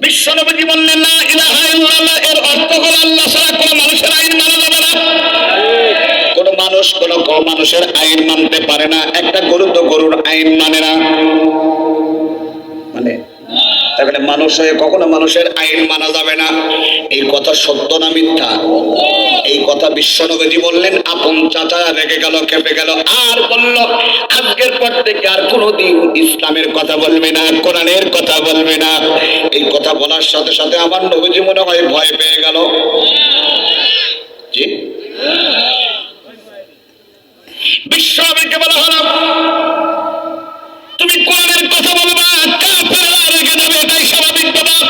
বিশ্ব নবীজি বললেন লা ইলাহা ইল্লাল্লাহ, এর অর্থ হলো আল্লাহ ছাড়া কোনো মানুষের আইন মানা যাবে না। কোন মানুষ কোন মানুষের আইন মানতে পারে না। একটা গরু তো গরুর আইন মানে না, মানে তাহলে মানুষ হয়ে কখনো মানুষের আইন মানা যাবে না। এই কথা সত্য না মিথ্যা? এই কথা বিশ্ব নবীজি বললেন, আপন চাচা রেগে গেল, খেপে গেল, আর বলল আজকের পর থেকে আর কোনোদিন ইসলামের কথা বলবে না, কোরআনের কথা বলবে না। এই কথা বলার সাথে সাথে আমার নবীজি মনে হয় ভয় পেয়ে গেল। জি, বিশ্ব নবীকে বলা হলো, তুমি কোরআনের কথা বলবা, কাফেররা রেগে যাবে, এটাই স্বাভাবিক ব্যাপার।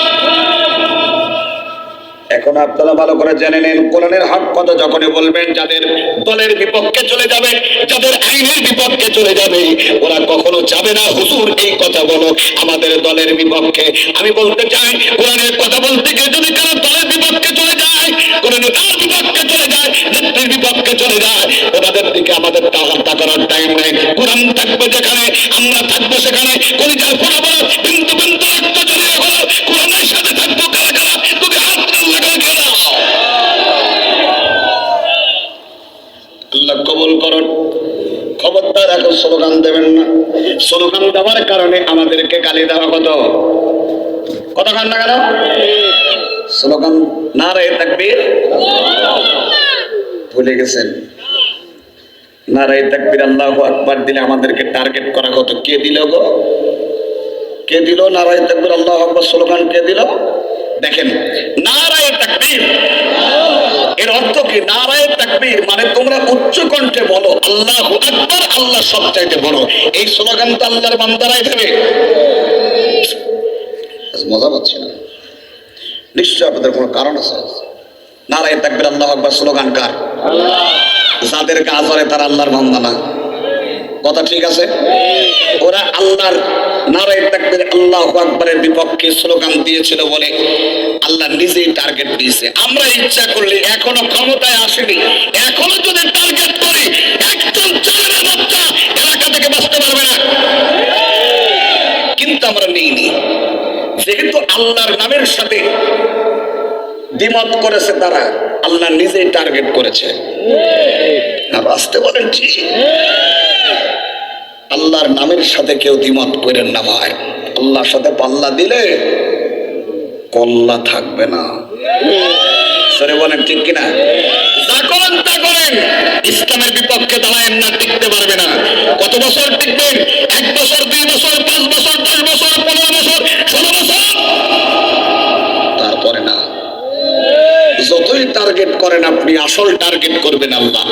এখন আপনারা ভালো করে জেনে নেন, কোরআনের হক কথা যখনই বলবেন, যাদের দলের বিপক্ষে চলে যাবে, যাদের আইনের বিপক্ষে চলে যাবে, ওরা কখনো যাবে না হুজুর এই কথা বলো আমাদের দলের বিপক্ষে। আমি বলতে চাই, কোরআনের কথা বলতে গিয়ে যদি কারো দলের বিপক্ষে চলে যায়, কোন নেতার বিপক্ষে চলে যায়, নেত্রীর বিপক্ষে চলে যায়, ওনাদের দিকে আমাদের তাহাত্তা করার টাইম নেই। কোরআন থাকবে যেখানে, আমরা থাকবো সেখানে। কলিজার ফোড়া বলো, বিন্দু বিন্দু রক্ত জড়িয়ে হলো কোরআনের সাথে থাকবো। কারা কারা তুমি হাত লাগাও কেন? আল্লাহ কবুল করুন। খবরদার এখন স্লোগান দেবেন না। স্লোগান দেওয়ার কারণে আমাদেরকে গালি দেওয়া কতক্ষণ না কেন? স্লোগান নারে তাকবীর ভুলে গেছেন? নারে তাকবীর আল্লাহু আকবার দিলে আমাদেরকে টার্গেট করা কত? কে দিল গো? কে দিল নারে তাকবীর আল্লাহু আকবার স্লোগান? কে দিল? দেখেন, নারে তাকবীর এর অর্থ কি? নারায়ে তাকবীর মানে তোমরা উচ্চ কণ্ঠে বলো আল্লাহু আকবার, আল্লাহ সবচাইতে বড়। এই স্লোগান তো আল্লাহর বান্দারাই দেবে। মজা পাচ্ছি না, নিশ্চয় আপনাদের কোনো কারণ আছে। নারায়ে তাকবীর আল্লাহু আকবার স্লোগান কার? যাদের কাজ করে তারা আল্লাহর বান্দা না। কথা ঠিক আছে? ওরা আল্লাহর নারায়ে তাকবীর আল্লাহু আকবারের বিপক্ষে স্লোগান দিয়েছিল বলে আল্লাহ নিজেই টার্গেট দিয়েছে। আমরা ইচ্ছা করলে, এখনো ক্ষমতায় আসেনি, এখনো যদি টার্গেট করি, একজন চোরের বাচ্চা এলাকা থেকে বাঁচতে পারবে না। কিন্তু আমরা নেইনি, যেহেতু আল্লাহর নামের সাথে দ্বিমত করেছে তারা, আল্লাহ নিজেই টার্গেট করেছে। না বাঁচতে বলেন ঠিক? আল্লাহর নামের সাথে কেউ দ্বিমত করেন না ভাই। আল্লাহর সাথে পাল্লা দিলে কল্লা থাকবে না। সরে বলেন ঠিক কিনা? যা করেন তা করেন, ইসলামের বিপক্ষে দাঁড়ায়েন না, টিকতে পারবে না। কত বছর টিকবেন? 1 বছর, 2 বছর, 5 বছর, 10 বছর, 15 বছর, 16 বছর, তারপরে না। যতই টার্গেট করেন আপনি, আসল টার্গেট করবেন আল্লাহ।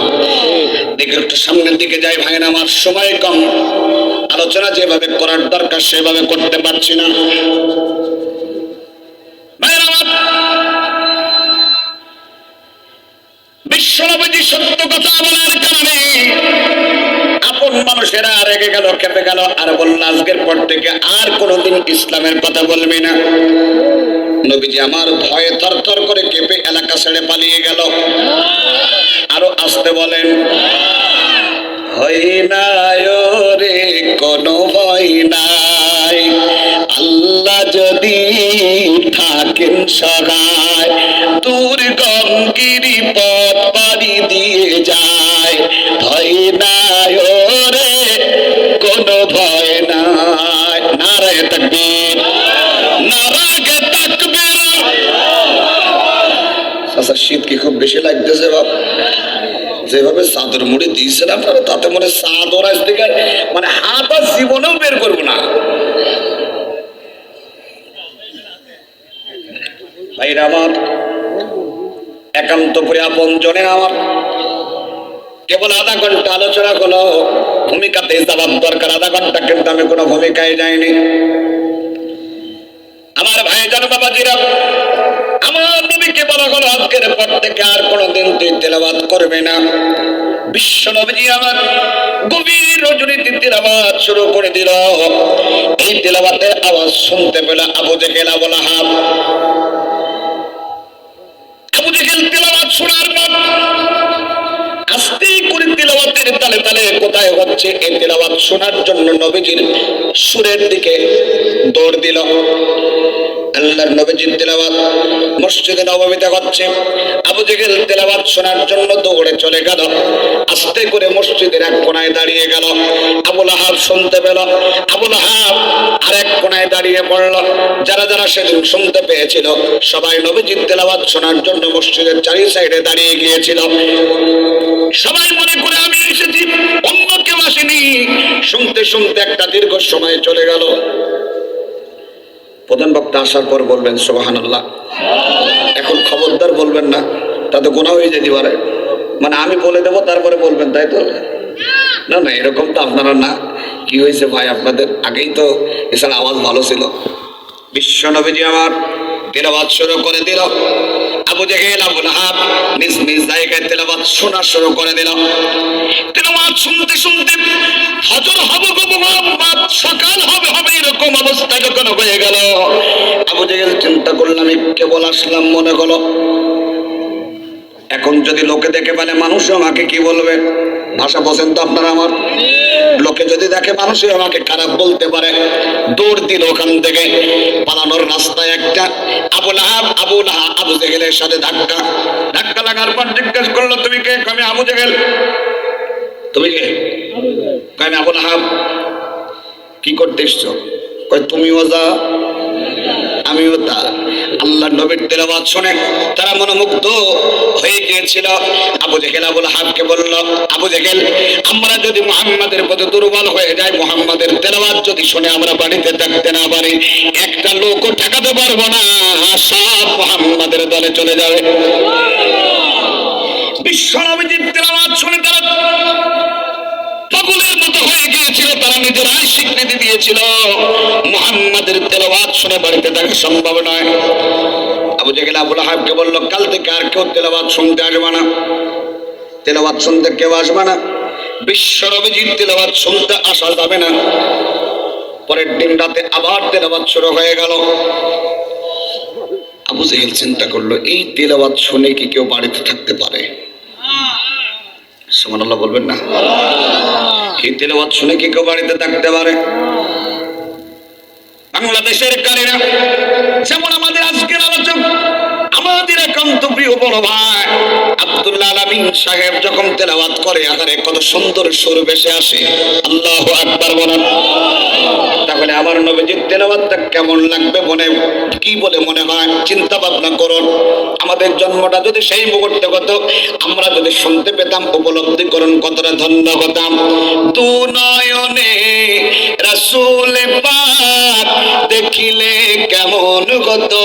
দেখে একটু সামনের দিকে যাই ভাইয়ের, আমার সময় কম, আলোচনা যেভাবে করার দরকার সেভাবে করতে পারছি না। বিশ্বনবীজি সত্য কথা বলার কারণে আপন মানুষেরা রেগে গেল, খেপে গেল, আর বলল আজকের পর থেকে আর কোনোদিন ইসলামের কথা বলবি না। নবীজি আমার ভয়ে থরথর করে কেঁপে এলাকা ছেড়ে পালিয়ে গেল। আরো আসতে বলেন, হয় নাই রে কোনো ভয় নাই, আল্লাহ যদি থাকেন সহায়, দুর্গম গিরি পথ পাড়ি দিয়ে যায়, ভয় নাই রে কোনো ভয় নাই। নারায়ে তাকবীর, নারায়ে তাকবীর। আচ্ছা, শীত কি খুব বেশি লাগতেছে বাপ? যেভাবে চাদর মুড়ি দিয়েছেন আপনারা, তাতে মনে চাদর আজ থেকে মানে হাত আর জীবনেও বের করবো না। ভাইরা আমার, একান্ত করে আপন জনের আমার কেবল আধা ঘন্টা আলোচনা হলো, ভূমিকাতে যাওয়ার দরকার আধা ঘন্টা, কিন্তু আমি কোনো ভূমিকায় যাইনি। আমার ভাই জান বাবাজিরা, আমার নবীকে বলা হলো আজকের পর থেকে আর কোনোদিন তুই তেলাওয়াত করবে না। বিশ্ব নবীজি আমার গভীর রজনীতে তেলাওয়াত শুরু করে দিল। এই তেলাওয়াতের আওয়াজ শুনতে পেল আবু জেহেল, আবু লাহাব। আবু জেহেল তেলাওয়াত শোনার পর আস্তে করে তেলাওয়াতের তালে তালে কোথায় হচ্ছে এই তেলাওয়াত শোনার জন্য নবীজির সুরের দিকে দৌড় দিল। আল্লাহর নবীজির তেলাওয়াত মসজিদে নববীতে হচ্ছে, আবু জেহেল তেলাওয়াত শোনার জন্য দৌড়ে চলে গেল। আস্তে করে মসজিদের এক কোণায় দাঁড়িয়ে গেল। আবু লাহাব শুনতে পেল, আবু লাহাব আরেক কোণায় দাঁড়িয়ে পড়ল। যারা যারা সেদিন শুনতে পেয়েছিল সবাই নবীজির তেলাওয়াত শোনার জন্য মসজিদের চারি সাইডে দাঁড়িয়ে গিয়েছিল। সবাই মনে করে আমি এসেছি, অন্য কেউ আসেনি। শুনতে শুনতে একটা দীর্ঘ সময় চলে গেল। প্রধান বক্তা আসার পর বলবেন সুবহানাল্লাহ। এখন খবরদার বলবেন না, তাতে গুনাহ হয়ে যেতে পারে। মানে আমি বলে দেবো তারপরে বলবেন, তাই তো? না না, এরকম তো আপনারা না। কি হয়েছে ভাই আপনাদের? আগেই তো এছাড়া আওয়াজ ভালো ছিল। বিশ্ব নবীজি আমার তেলাওয়াত শুরু করে দিল। আবু জেহেল, আবু লাহাব নিজ নিজ জায়গায় তেলাওয়াত শোনা শুরু করে দিল। তেলাওয়াত শুনতে শুনতে ফজর হবে সকাল হবে এরকম অবস্থা যখন হয়ে গেল, আবু জেহেল চিন্তা করলাম কেবল আসলাম মনে হলো, এখন যদি লোকে দেখে মানে মানুষ আমাকে কি বলবে? ভাষা বোঝেন তো আপনারা আমার? লোকে যদি দেখে মানুষই আমাকে খারাপ বলতে পারে। দৌড় দিল ওখান থেকে। পালানোর রাস্তায় একটা আবু লাহাব আবু জেহেলের সাথে ধাক্কা লাগার পর জিজ্ঞেস করলো, তুমি কে? আমি আবু জেহেল। তুমি কে? আমি আবু লাহাব। কি করতে এসছো? তুমিও যা আমিও তা। আল্লাহর নবীর তেলাওয়াত শুনে তারা মনোমুগ্ধ হয়ে গিয়েছিল। আবু জেহেল আবু লাহাবকে বলল, আবু জেহেল, আমরা যদি মুহাম্মাদের প্রতি দুর্বল হয়ে যাই, মুহাম্মাদের তেলাওয়াত যদি শুনে আমরা বাড়িতে থাকতে না পারি, একটা লোকও ঠেকাতে পারবো না, সব মুহাম্মাদের দলে চলে যাবে। বিশ্ব নবীর তেলাওয়াত শুনে তারা পাগলের মতো হয়ে গিয়েছিল। তারা নিজেরাই স্বীকৃতি দিয়েছিল মুহাম্মাদের তেলাওয়াত শুনে বাড়িতে থাকা সম্ভব নয়। আবু জেহেল আবু লাহাবকে বলল, কাল থেকে আর কেউ তেলাওয়াত শুনতে আসবে না, তেলাওয়াত শুনতে কেউ আসবে না, বিশ্ব নবীজির তেলাওয়াত শুনতে আসা যাবে না। পরের দিন রাতে আবার তেলাওয়াত শুরু হয়ে গেল। আবু জেহেল চিন্তা করলো, এই তেলাওয়াত শুনে কি কেউ বাড়িতে থাকতে পারে? সুবহানাল্লাহ বলবেন না? এই তেলাওয়াত শুনে কি কেউ বাড়িতে থাকতে পারে? বাংলাদেশের কারীরা যেমন আমাদের আজকের আলোচক, আমাদের একান্ত প্রিয় বড় ভাই আব্দুল্লাহ আলামিন সাহেব যখন তেলাওয়াত করে, আকারে কত সুন্দর সুর ভেসে আসে। আল্লাহু আকবার বলেন। তাহলে আমার নবীজির তেলাওয়াতটা কেমন লাগবে মনে কি বলে মনে হয়? চিন্তা ভাবনা করুন। আমাদের জন্মটা যদি সেই মুহূর্তে হতো, আমরা যদি শুনতে পেতাম, উপলব্ধি করুন কতটা ধন্য হতাম। দু নয়নে রাসূল পাক দেখিলে কেমন হতো,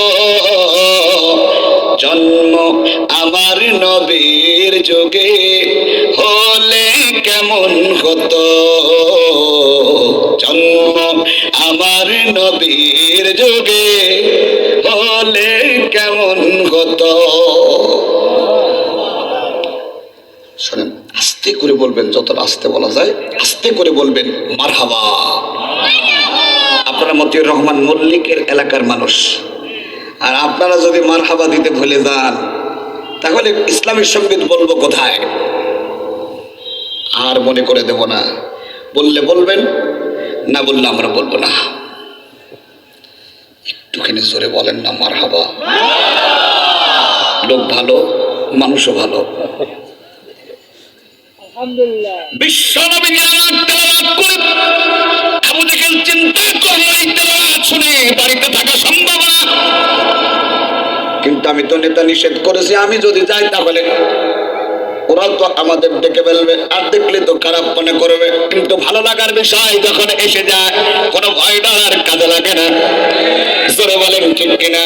জন্ম আমার নবীর যুগে হলে কেমন হতো, জন্ম আমার নবীর যুগে হলে কেমন হতো। শোনেন, আস্তে করে বলবেন, যতটা আস্তে বলা যায় আস্তে করে বলবেন মারহাবা। আপনারা মতিউর রহমান মল্লিকের এলাকার মানুষ, আর আপনারা যদি মারহাবা দিতে ভুলে যান তাহলে ইসলামের সঙ্গীত বলবো কোথায়? আর মনে করে দেব না, বললে বলবেন, না বললে আমরা বলবো না। একটুখানি জোরে বলেন না মারহাবা। লোক ভালো, মানুষও ভালো। বিশ্বনবী আবু জেহেল চিন্তা করলো এই তেলাওয়াত শুনে বাড়িতে থাকা সম্ভব না, কিন্তু আমি তো নেতা নিষেধ করেছি, আমি যদি যাই তাহলে ওরা তো আমাদের ডেকে ফেলবে, আর দেখলে তো খারাপ মনে করবে। কিন্তু ভালো লাগার বিষয় যখন এসে যায় কোনো ভয় ডর কাজে লাগে না। জোরে বলেন ঠিক কিনা?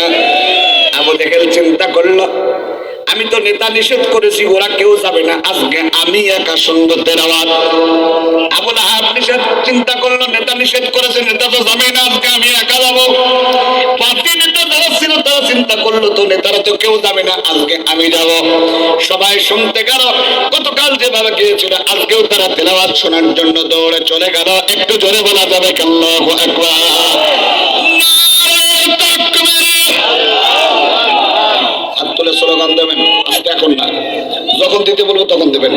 আবু জেহেল চিন্তা করলো আমি তো নেতা নিষেধ করেছি, ওরা কেউ যাবে না, আজকে আমি একা শুনবো তেলাওয়াত। আবু লাহাব নিষেধ চিন্তা করলো, নেতা নিষেধ করেছে, নেতা তো যাবে না, আজকে আমি একা যাবো। পার্টি নেতা যারা ছিল তারা চিন্তা করলো তো নেতারা তো কেউ যাবে না, আজকে আমি যাব। সবাই শুনতে গেল, গতকাল যেভাবে গিয়েছিল আজকেও তারা তেলাওয়াত শোনার জন্য দৌড়ে চলে গেল। একটু জোরে বলা যাবে আল্লাহু আকবার। হাত তুলে স্লোগান দেবেন, আজকে এখন না, যখন দিতে বলবো তখন দেবেন।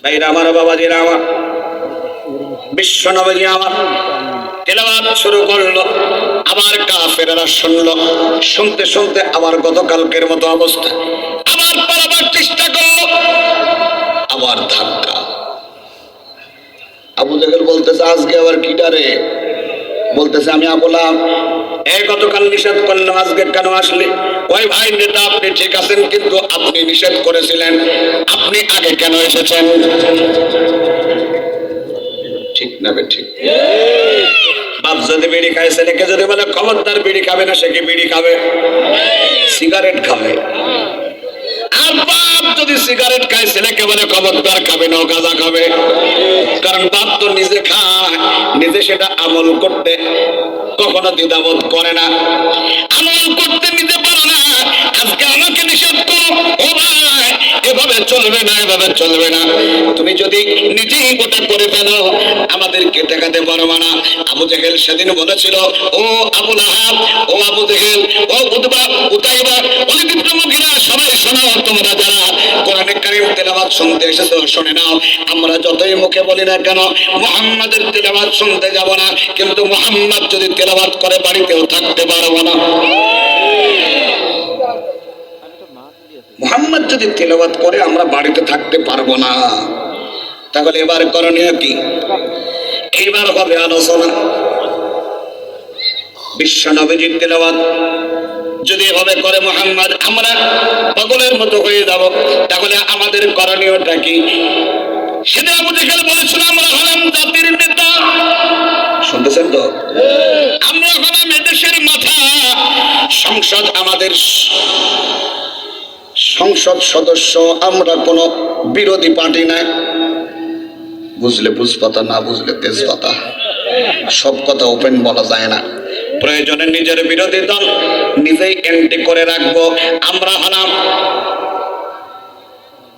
ভাইরা আমার, বাবাজিরা আমার, বিশ্ব নবী আমার তেলাওয়াত শুরু করলো। আবার কাফেররা শুনলো, শুনতে শুনতে আবার গতকালকের মতো অবস্থা, আবার পালাবার চেষ্টা করলো, আবার ধাক্কা। আবু জেহেল বলতেছে আজকে আবার কি ডারে? বলতেছে আমি বললাম এই গতকাল নিষেধ করলাম, আজকে কেন আসলে? ওই ভাই নেতা আপনি ঠিক আছেন, কিন্তু আপনি নিষেধ করেছিলেন, আপনি আগে কেন এসেছেন? ঠিক না বে ঠিক? বাপ যদি বিড়ি খায়, ছেলেকে যদি বলে খবরদার বিড়ি খাবে না, সে কি বিড়ি খাবে? সিগারেট খাবে। আর বাপ যদি সিগারেট খায়, ছেলেকে বলে খবরদার খাবে না, গাঁজা খাবে। কারণ বাপ তো নিজে খায়, নিজে সেটা আমল করতে কখনো দ্বিধাবোধ করে না, আমল করতে নিতে পারে না। আজকে আমাকে নিষেধ করো, ও ভাই এভাবে চলবে না, এভাবে চলবে না। তুমি যদি নিজেই ওটা করে ফেলো আমাদেরকে ঠেকাতে পারবে না। আবু জেহেল সেদিন বলেছিল, ও আবু লাহাব, ও আবু জেহেল, ও উতবা, উতাইবা, ওয়ালিদ ইবনে মুগীরা, সবাই শোনো, তোমরা যারা কোরআনে কারীম তেলাওয়াত শুনতে এসেছো শুনে নাও। আমরা যতই মুখে বলি না কেন মুহাম্মাদের তেলাওয়াত শুনতে যাব না, কিন্তু মুহাম্মদ যদি তেলাওয়াত করে বাড়িতেও থাকতে পারবো না। মুহাম্মদ যদি তেলাওয়াত করে আমরা বাড়িতে থাকতে পারবো না। তাহলে এবার করণীয় কি? এইবার হবে আলোচনা। বিশ্ব নবীজির তেলাওয়াত যদি এভাবে করে মুহাম্মদ, আমরা পাগলের মতো হয়ে যাব, তাহলে আমাদের করণীয়টা কি? সেটা আবু জেহেল বলেছিল আমরা হলাম জাতির নেতা। শুনতেছেন তো? আমরা হলাম এদেশের মাথা, সংসদ আমাদের সংসদ সদস্য, আমরা কোনো বিরোধী পার্টি নাই। বুঝলে বুঝপাতা, না বুঝলে তেজপাতা। সব কথা ওপেন বলা যায় না, প্রয়োজনে নিজের বিরোধী দল নিজেই এন্ট্রি করে রাখবো। আমরা হলাম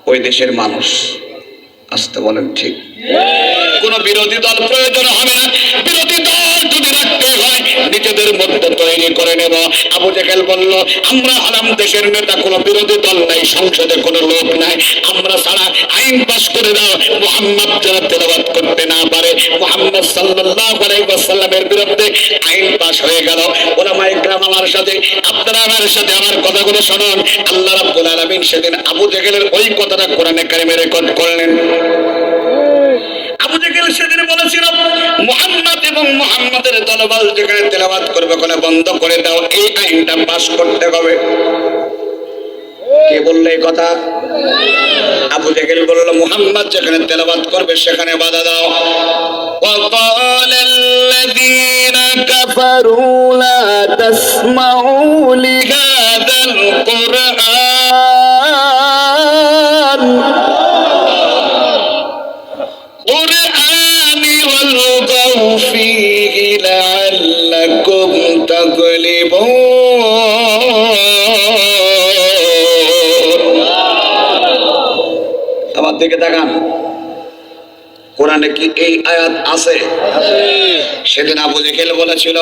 ওই দেশের মানুষ। আসতে বলেন ঠিক? কোন বিরোধী দল প্রয়োজন হবে না। বিরোধী দল যদি রাখতে হয় নিজেদের মধ্যে তৈরি করে নেব। আবু জেহেল বলল আমরা হলাম দেশের নেতা, কোন বিরোধী দল নাই, সংসদে কোনো লোক নাই, আমরা ছাড়া আইন পাস করে দাও, মুহাম্মদ যারা তেলাওয়াত করতে না পারে। মুহাম্মদ সাল্লাল্লাহু আলাইহি ওয়াসাল্লামের বিরুদ্ধে আইন পাস হয়ে গেল। ওলামায়ে কেরাম আমার সাথে, আপনারা আমার সাথে আমার কথাগুলো শুনুন। আল্লাহ রাব্বুল আলামিন সেদিন আবু জেহেলের ওই কথাটা কোরআনে কারিমে রেকর্ড করলেন। আবু জেহেল সেদিন বলেছিল মুহাম্মদ এবং মুহাম্মাদের দলবল যেখানে তেলাওয়াত করবে ওখানে বন্ধ করে দাও, এই আইনটা পাস করতে হবে। কে বললো এই কথা? আবু জেহেল বলল মুহাম্মদ যেখানে তেলাওয়াত করবে সেখানে বাধা দাও। وقال الذين كفروا لا تسمعوا لهذا القرآن والغوا فيه لعلكم تغلبون। আমার দিকে তাকান, কোরআনে কি এই আয়াত আছে? সেদিন আবু জেহেল বলেছিল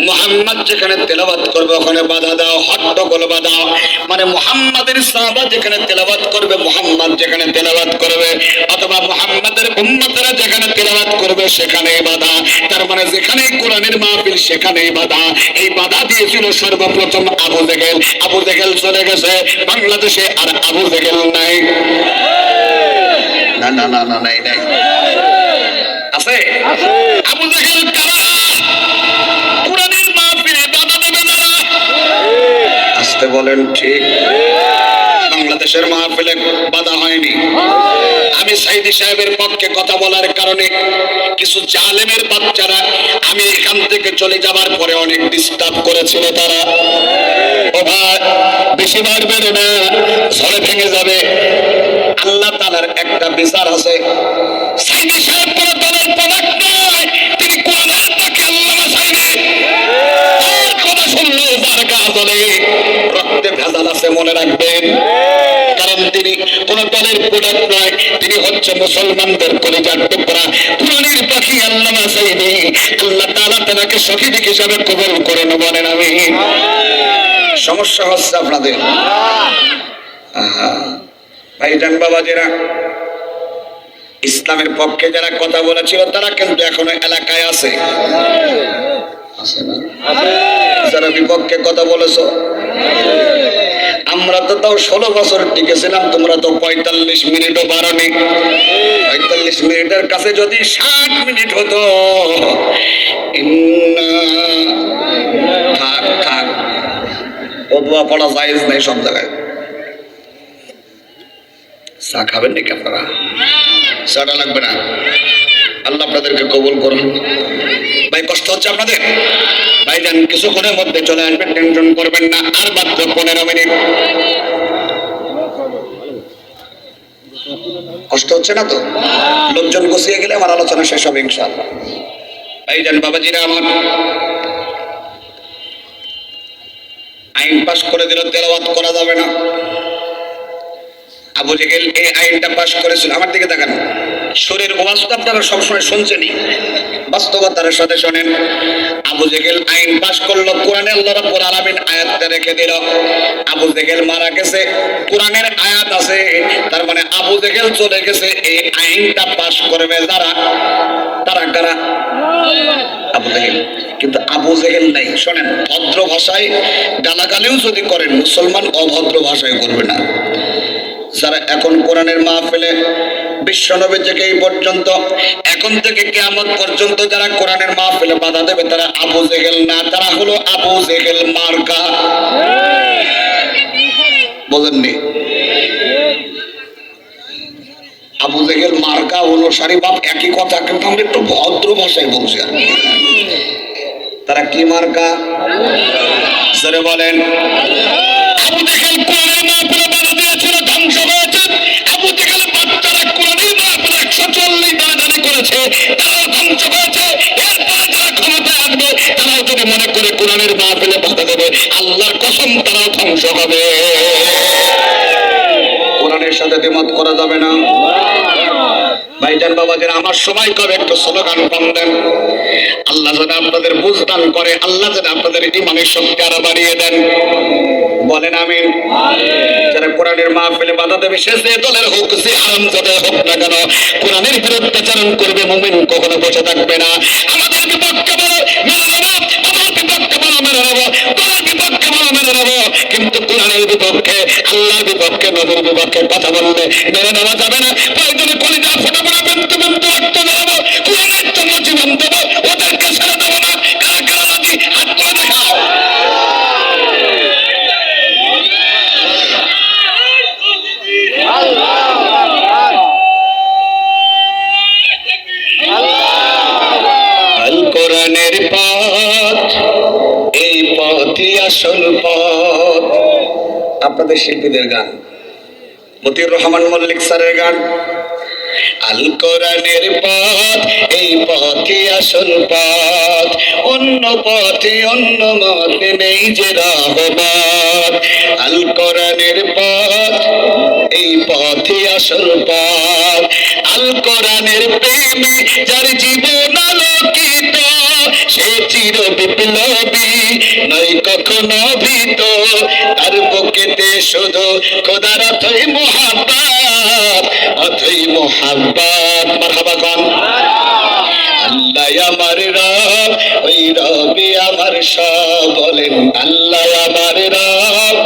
মুহাম্মদ যেখানে তেলাওয়াত করবে ওখানে বাধা দাও, হট্টগোল বাধাও। মানে মুহাম্মাদের সাহাবা যেখানে তেলাওয়াত করবে, মুহাম্মদ যেখানে তেলাওয়াত করবে, অথবা মুহাম্মাদের উম্মতরা যেখানে তেলাওয়াত করবে সেখানেই বাধা। তার মানে যেখানেই কোরআনের মাহফিল সেখানেই বাধা। এই বাধা দিয়েছিল সর্বপ্রথম আবু জেহেল। আবু জেহেল চলে গেছে বাংলাদেশে, আর আবু জেহেল নাই। না না না না নাই নাই আছে। আবু জেহেল কারা? কোরআনের মাহফিলে বাধা দেবে যারা। আসতে বলেন ঠিক। বাংলাদেশের মাহফিলে বাধা হয়নি। আমি সাইদি সাহেবের পক্ষে কথা বলার কারণে কিছু জালেমের বাচ্চারা আমি এখান থেকে চলে যাবার পরে অনেক ডিস্টার্ব করেছিল। তারা ও ভাই বেশি মারবেন না, ঝড়ে ভেঙে যাবে। আল্লাহ তাআলার একটা বিচার আছে। সাইদি সাহেব কোন দলের প্রোডাক্ট নয়, তিনি কোরআনের তাকে আল্লাহ বাঁচায়নি। তার কথা শুনলে যার গা জ্বলে, রক্তে ভেজাল আছে মনে রাখবেন। কারণ তিনি কোন দলের প্রোডাক্ট নয়, তিনি হচ্ছে মুসলমানদের কলিজার টুকরা, কোরআনের পাখি আল্লাহ বাঁচায়নি। আল্লাহ তাআলা তাকে শহীদ হিসাবে কবুল করেন বলেন আমিন। সমস্যা হচ্ছে আপনাদের। ভাইজান বাবাজিরা, ইসলামের পক্ষে যারা কথা বলেছিল তারা কিন্তু এখনো এলাকায় আছে, আছে না? যারা বিপক্ষে কথা বলেছো, আমরা তো তাও 16 বছর টিকেছিলাম, তোমরা তো 45 মিনিটও পারোনি। 45 মিনিটের কাছে যদি 60 মিনিট হতো, থাক থাক, ও দোয়া পড়া জায়েজ নাই সব জায়গায়। চা খাবেন নাকি আপনারা? চাটা লাগবে না, আল্লাহ আপনাদেরকে কবুল করুন। ভাই কষ্ট হচ্ছে আপনাদের? ভাইজান কিছুক্ষণের মধ্যে চলে আসবেন, টেনশন করবেন না। আর মাত্র 15 মিনিট। কষ্ট হচ্ছে না তো? লোকজন গুছিয়ে গেলে আমার আলোচনা শেষ হবে ইনশাআল্লাহ। ভাইজান বাবাজিরা আমার, আইন পাশ করে দিল তেলাওয়াত করা যাবে না। আবু জেহেল এই আইনটা পাশ করেছিল। আমার দিকে তাকান। শরীর ওয়াজ তো আপনারা সবসময় শুনছেনই, বাস্তবতার সাথে শোনেন। আবু জেহেল আইন পাশ করলো, কোরআনে আল্লাহ রাব্বুল আলামিন আয়াতটা রেখে দিল। আবু জেহেল মারা গেছে, কোরআনের আয়াত আছে, তার মানে আবু জেহেল চলে গেছে। এই আইনটা পাশ করবে যারা, তারা কারা? আবু জেহেল। কিন্তু আবু জেহেল নাই। শোনেন, ভদ্র ভাষায় গালাগালিও যদি করেন, মুসলমান অভদ্র ভাষায় করবে না। যারা এখন কোরআনের মাহফিলে বিশ্বনবী থেকে এই পর্যন্ত, এখন থেকে কিয়ামত পর্যন্ত যারা কোরআনের মাহফিলে বাধা দেবে, তারা আবু জেহেল না, তারা হলো আবু জেহেল মার্কা। বলেননি? আবু জেহেল মার্কা অনুসারী বাপ একই কথা, কিন্তু আমরা একটু ভদ্র ভাষায় বলছি। তারা কি মার্কা? জোরে বলেন। আবু জেহেল কোরআনের মাহফিলে বাধা দিয়েছিল, ধ্বংস হয়েছে। আবু জেহেল বাচ্চারা কোরআনের মাহফিলে 140 দাঁড়াদাঁড়ি করেছে, তারাও ধ্বংস হয়েছে। এরপরে যারা ক্ষমতায় আসবে, তারাও যদি মনে করে কোরআনের মাহফিলে বাধা দেবে, আল্লাহর কসম তারাও ধ্বংস হবে। কোরআনের সাথে দ্বিমত করা যাবে না। ভাইজান বাবাদের আমার সময় করে একটু স্লোগান পান দেন। আল্লাহ যেন আপনাদের বুঝ দান করে, আল্লাহ যেন আপনাদের ঈমানের শক্তি আরো বাড়িয়ে দেন। বলেন আমিন। যারা কোরআনের মাহফিলে বাধা দেবে, সে যে দলের হোক, যে হারামজাদা হোক না কেন, কোরআনের বিরুদ্ধাচরণ করবে, মুমিন কখনো বসে থাকবে না। আমাদের বিপক্ষে বলো মেনে নেবো, আমার বিপক্ষে বলো মেনে নেবো, দলের বিপক্ষে বলো মেনে নেবো, কিন্তু কোরআনের বিপক্ষে, আল্লাহর বিপক্ষে, নবীর বিপক্ষে কথা বললে মেনে নেওয়া যাবে না। প্রয়োজনে কলিজা ফোটা ফোটা বন্ধু বন্ধু রক্ত দেবো, কোরআনের জন্য জীবন দেবো, ওদেরকে ছেড়ে দেবো না। কারা কারা রাজি? হাত তুলে দেখাও। কোরআনের পথ, এই পথই আসল পথ। আপনাদের শিল্পীদের গান, মতিউর রহমান মল্লিক স্যারের গান। আল কোরআনের পথ, এই পথই আসল পথ, অন্য পথে অন্য মতে নেই যে রহমত। আল কোরআনের পথ, এই পথই আসল পথ। আল কোরআনের প্রেমে যার জীবন আলোকিত, সে চির বিপ্লবী নয় কখনো ভীত, তার বুকেতে শুধু খোদার অথই মোহাব্বত, অথই মোহাব্বত। মারহাবা গান। আল্লাহ আমার রব, ওই রবি আমার সব, বলেন আল্লাহ আমার রব।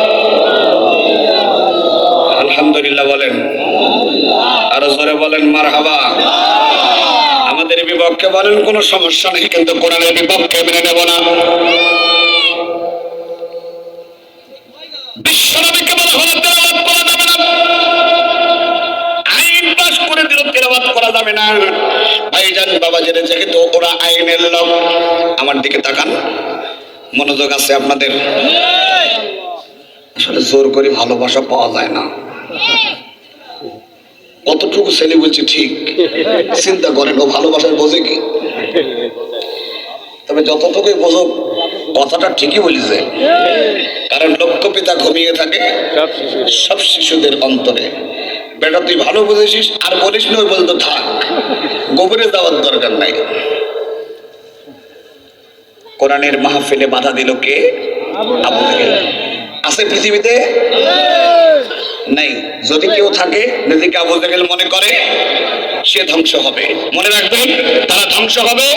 আলহামদুলিল্লাহ বলেন, আরো জোরে বলেন মারহাবা। আমাদের বিপক্ষে বলেন কোনো সমস্যা নেই, কিন্তু কোরআনের বিপক্ষে মেনে নেব না। বিশ্বনবীকে বলা হলো তেলাওয়াত করা যাবে না, আইন পাস করে দিল তেলাওয়াত করা যাবে না। ভাইজান বাবাজিরা, যেহেতু ওরা আইনের লোক, আমার দিকে তাকান, মনোযোগ আছে আপনাদের? আসলে জোর করে ভালোবাসা পাওয়া যায় না। কতটুকু ছেলে বলছে ঠিক, চিন্তা করেন ও ভালোবাসার বোঝে কি? তবে যতটুকুই বোঝুক কথাটা ঠিকই বলেছে, কারণ লক্ষ্য পিতা ঘুমিয়ে থাকে সব শিশুদের অন্তরে। বেটা তুই ভালো বুঝেছিস আর বলিস না, ওই বলতো থাক, গোবরে যাওয়ার দরকার নাই। কোরআনের মাহফিলে বাধা দিল কে? আবু জেহেল। আছে পৃথিবীতে? নাই। যদি কেউ থাকে নিজেকে আবু জেহেল মনে করে, সে ধ্বংস হবে। মনে রাখবেন, তারা ধ্বংস হবে।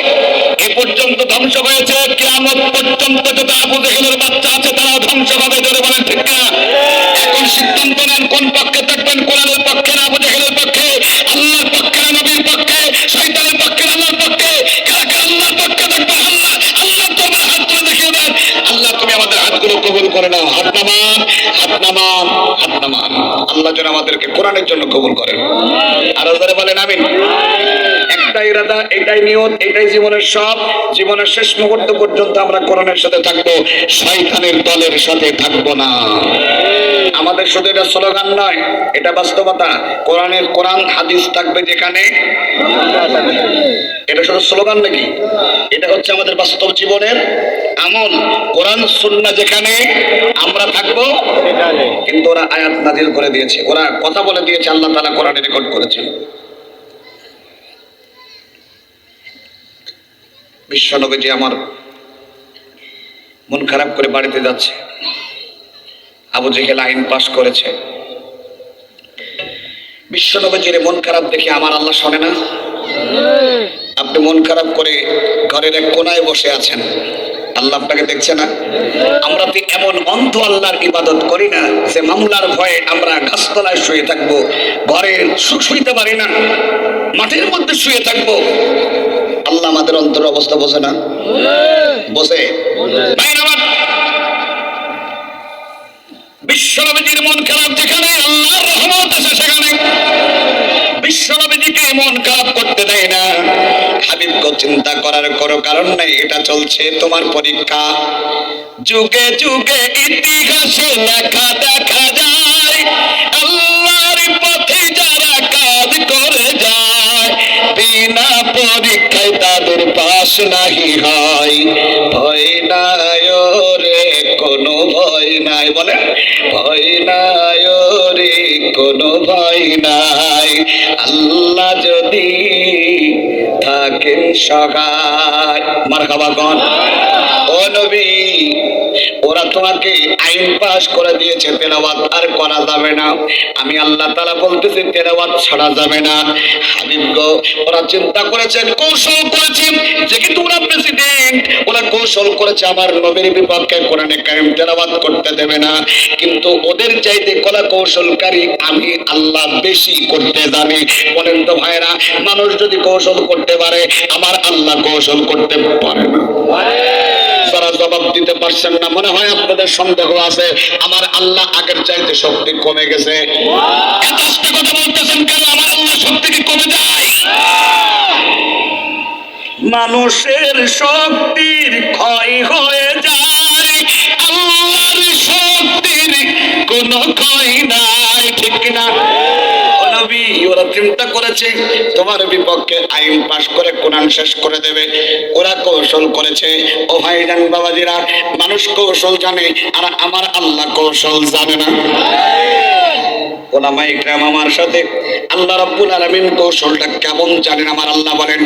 এ পর্যন্ত ধ্বংস হয়েছে, কিয়ামত পর্যন্ত যত আবু জেহেলের বাচ্চা আছে তারা ধ্বংস হবে। জোরে বলেন ঠিক না? এখন সিদ্ধান্ত নেন কোন পক্ষে থাকবেন, কোরআনের পক্ষে না আবু জেহেলের পক্ষে, আল্লাহর পক্ষে না নবীর পক্ষে, শয়তানের পক্ষে না আল্লাহর পক্ষে? কারা কারা আল্লাহর পক্ষে থাকবে? আল্লাহ তোমার হাত তুলে দেখিয়ে দেন। আল্লাহ তুমি আমাদের হাতগুলো কবুল করে নাও। হাত নামান, হাত নামান, হাত নামান। আল্লাহ যেন আমাদেরকে কোরআনের জন্য কবুল করেন। আর যারা বলেন আমিন। একটাই ইরাদা, এটাই নিয়ত, এটাই জীবনের সব। জীবনের শেষ মুহূর্ত পর্যন্ত আমরা কোরআনের সাথে থাকবো, শয়তানের দলের সাথে থাকবো না। আমাদের শুধু এটা স্লোগান নয়, এটা বাস্তবতা। কোরআন হাদিস থাকবে যেখানে, এটা শুধু স্লোগান নাকি? এটা হচ্ছে আমাদের বাস্তব জীবনের আমল। কোরআন সুন্নাহ যেখানে, আমরা থাকবো। কিন্তু ওরা আয়াত নাযিল করে দিয়েছে, ওরা কথা বলে দিয়েছে, আল্লাহ তাআলা কোরআনে রেকর্ড করেছেন। বিশ্বনবীজি আমার মন খারাপ করে বাড়িতে যাচ্ছে, আবু জেহেল আইন পাশ করেছে। বিশ্বনবীজির মন খারাপ দেখে আমার আল্লাহ শোনে না? আপনি মন খারাপ করে ঘরের এক কোনায় বসে আছেন, আল্লাহ আপনাকে দেখছে না? আমরা তো এমন অন্ধ আল্লাহর ইবাদত করি না যে মামলার ভয়ে আমরা গাছতলায় শুয়ে থাকবো, ঘরে শুইতে পারি না, মাটির মধ্যে শুয়ে থাকবো। আল্লাহ আমাদের অন্তরের অবস্থা বোঝে না? বোঝে। বিশ্বনবীজির মন খারাপ যেখানে, আল্লাহর রহমত আছে সেখানে। বিশ্বনবীজিকে মন খারাপ করতে দেয় না। হাবিবকে চিন্তা করার কোনো কারণ নাই, এটা চলছে তোমার পরীক্ষা। যুগে যুগে ইতিহাসে লেখা দেখা যায়, আল্লাহর পথে যারা কাজ করে যায়, বিনা পরীক্ষায় তাদের পাস নাহি হয়। ভয় নাই রে কোনো ভয় নাই, বলে ভয় নাই রে কোনো ভয় নাই। আল্লাহ যদি থাকেন সহায়। মারহাবা গণ। ও নবী, ওরা তোমাকে আইন পাস করে দিয়েছে, তেলাওয়াত আর করা যাবে না। আমি আল্লাহ তাআলা বলতেছি তেলাওয়াত ছাড়া যাবে না। হাবিব গো, ওরা চিন্তা করেছে, কৌশল করেছে, যেহেতু ওরা প্রেসিডেন্ট, ওরা কৌশল করেছে আমার নবীর বিপক্ষে কোরআনে কারীম তেলাওয়াত করতে দেবে না। কিন্তু ওদের চাইতে কলা কৌশলকারী আমি আল্লাহ বেশি করতে জানি। বলেন তো ভাইরা, মানুষ যদি কৌশল করতে পারে, আমার আল্লাহ কৌশল করতে পারে না? যারা জবাব দিতে পারছেন না, মনে হয় আপনাদের সন্দেহ আছে, আমার আল্লাহ আগের চাইতে শক্তি কমে গেছে। এত আস্তে কথা বলতেছেন কেন? আমার আল্লাহ শক্তি কি কমে যায়? মানুষের শক্তির ক্ষয় হয়ে যায়, আল্লাহর শক্তির কোনো ক্ষয় নাই। ঠিক কিনা? নবী, ওরা চিন্তা করেছে তোমার বিপক্ষে আইন পাশ করে কোরআন শেষ করে দেবে, ওরা কৌশল করেছে। ও ভাইজান বাবাজিরা, মানুষ কৌশল জানে আর আমার আল্লাহ কৌশল জানে না। ওলামায়ে ইকরাম আমার সাথে আল্লাহ রাব্বুল আলামিন কৌশলটা কেমন জানেন আমার আল্লাহ বলেন,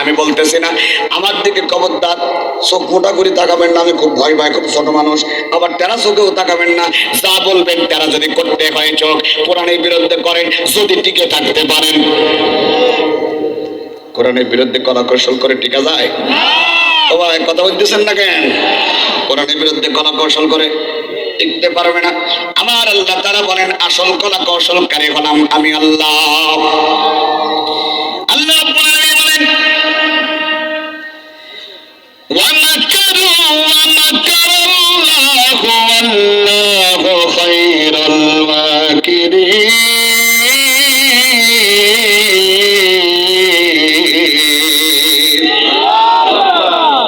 আমি বলতেছি না। আমার দিকে খবরদার চোখ মোটা করে তাকাবেন না, আমি খুব ভয় পাই, খুব ছোট মানুষ। আবার তেরা চোখেও তাকাবেন না, যা বলবেন তেরা যদি করতে হয় চোখ কোরআনের বিরুদ্ধে করেন, যদি টিকে থাকতে পারেন। কোরআনের বিরুদ্ধে কলা কৌশল করে টিকা যায়? ও ভাই কথা বলতেছেন না কেন? কোরআনের বিরুদ্ধে কলা কৌশল করে টিকতে পারবে না। আমার আল্লাহ তারা বলেন আসল কলা কৌশলকারী হলাম আমি আল্লাহ। আল্লাহ রাব্বুল আলামিন বলেন ওয়ামাকারু ওয়ামাকারাল্লাহু ওয়াল্লাহু খায়রুল মাকিরিন।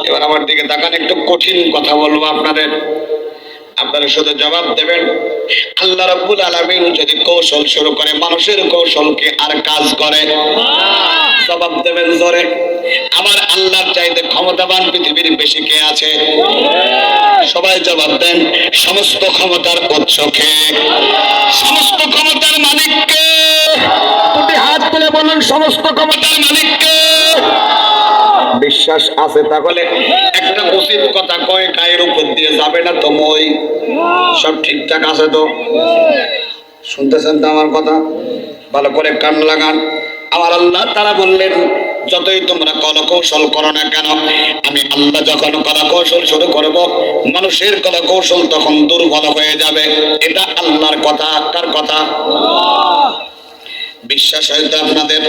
এবার আমার দিকে তাকান, একটু কঠিন কথা বলবো আপনাদের, আপনারা শুধু জবাব দেবেন। আল্লাহ রাব্বুল আলামিন যদি কৌশল শুরু করে, মানুষের কৌশলকে আর কাজ করে? জবাব দেবেন জোরে। আমার আল্লাহর চাইতে ক্ষমতাবান পৃথিবীর বেশি কে আছে? সবাই জবাব দেন। সমস্ত ক্ষমতার উৎস কে? সমস্ত ক্ষমতার মালিক কে? দুটি হাত তুলে বলুন সমস্ত ক্ষমতার মালিক কে? বিশ্বাস আছে তাহলে একটা উচিত কথা কয় গায়ের উপর দিয়ে যাবে না তো মই? সব ঠিকঠাক আছে তো? শুনতেছেন তো আমার কথা? ভালো করে কান লাগান। আমার আল্লাহ তারা বললেন যতই তোমরা কলাকৌশল করো না কেন, আমি আল্লাহ যখন কলাকৌশল শুরু করব, মানুষের কলাকৌশল তখন দুর্বল হয়ে যাবে। এটা আল্লাহর কথা। কার কথা? বিশ্বাস হয়তো আপনাদের?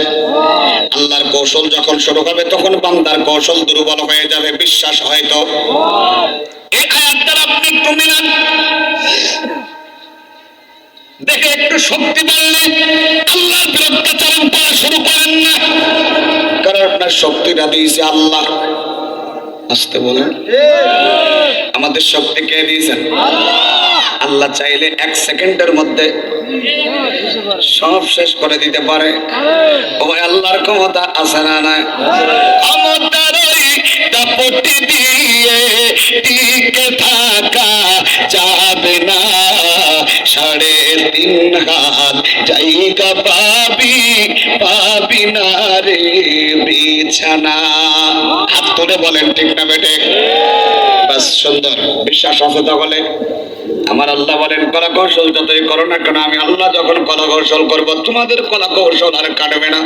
আল্লাহর কৌশল যখন শুরু হবে তখন বান্দার কৌশল দুর্বল হয়ে যাবে। বিশ্বাস হয়তো? এই আয়াতটা আপনি একটু মিলান, দেখে একটু শক্তি বাড়লে আল্লাহর বিরুদ্ধে চালান করা শুরু করেন না, কারণ আপনার শক্তিটা দিয়েছে আল্লাহ। আসতে বলেন, আমাদের শক্তি কে দিয়েছেন? আল্লাহ চাইলে 1 সেকেন্ডের মধ্যে সব শেষ করে দিতে পারে। ও আল্লাহর ক্ষমতা আছে না নাই? ক্ষমতার দাপটি দিয়ে টিকে থাকা যাবে না, 3.5 হাত জায়গা পাবি না রে বিছানা। হাত তুলে বলেন ঠিক না বেটে? বাস সুন্দর। বিশ্বাস আছে তাহলে? আমার আল্লাহ বলেন কলা কৌশল যতই করো না কেন, আমি আল্লাহ যখন কলা কৌশল করবো তোমাদের কলা কৌশল আর কাটবে না।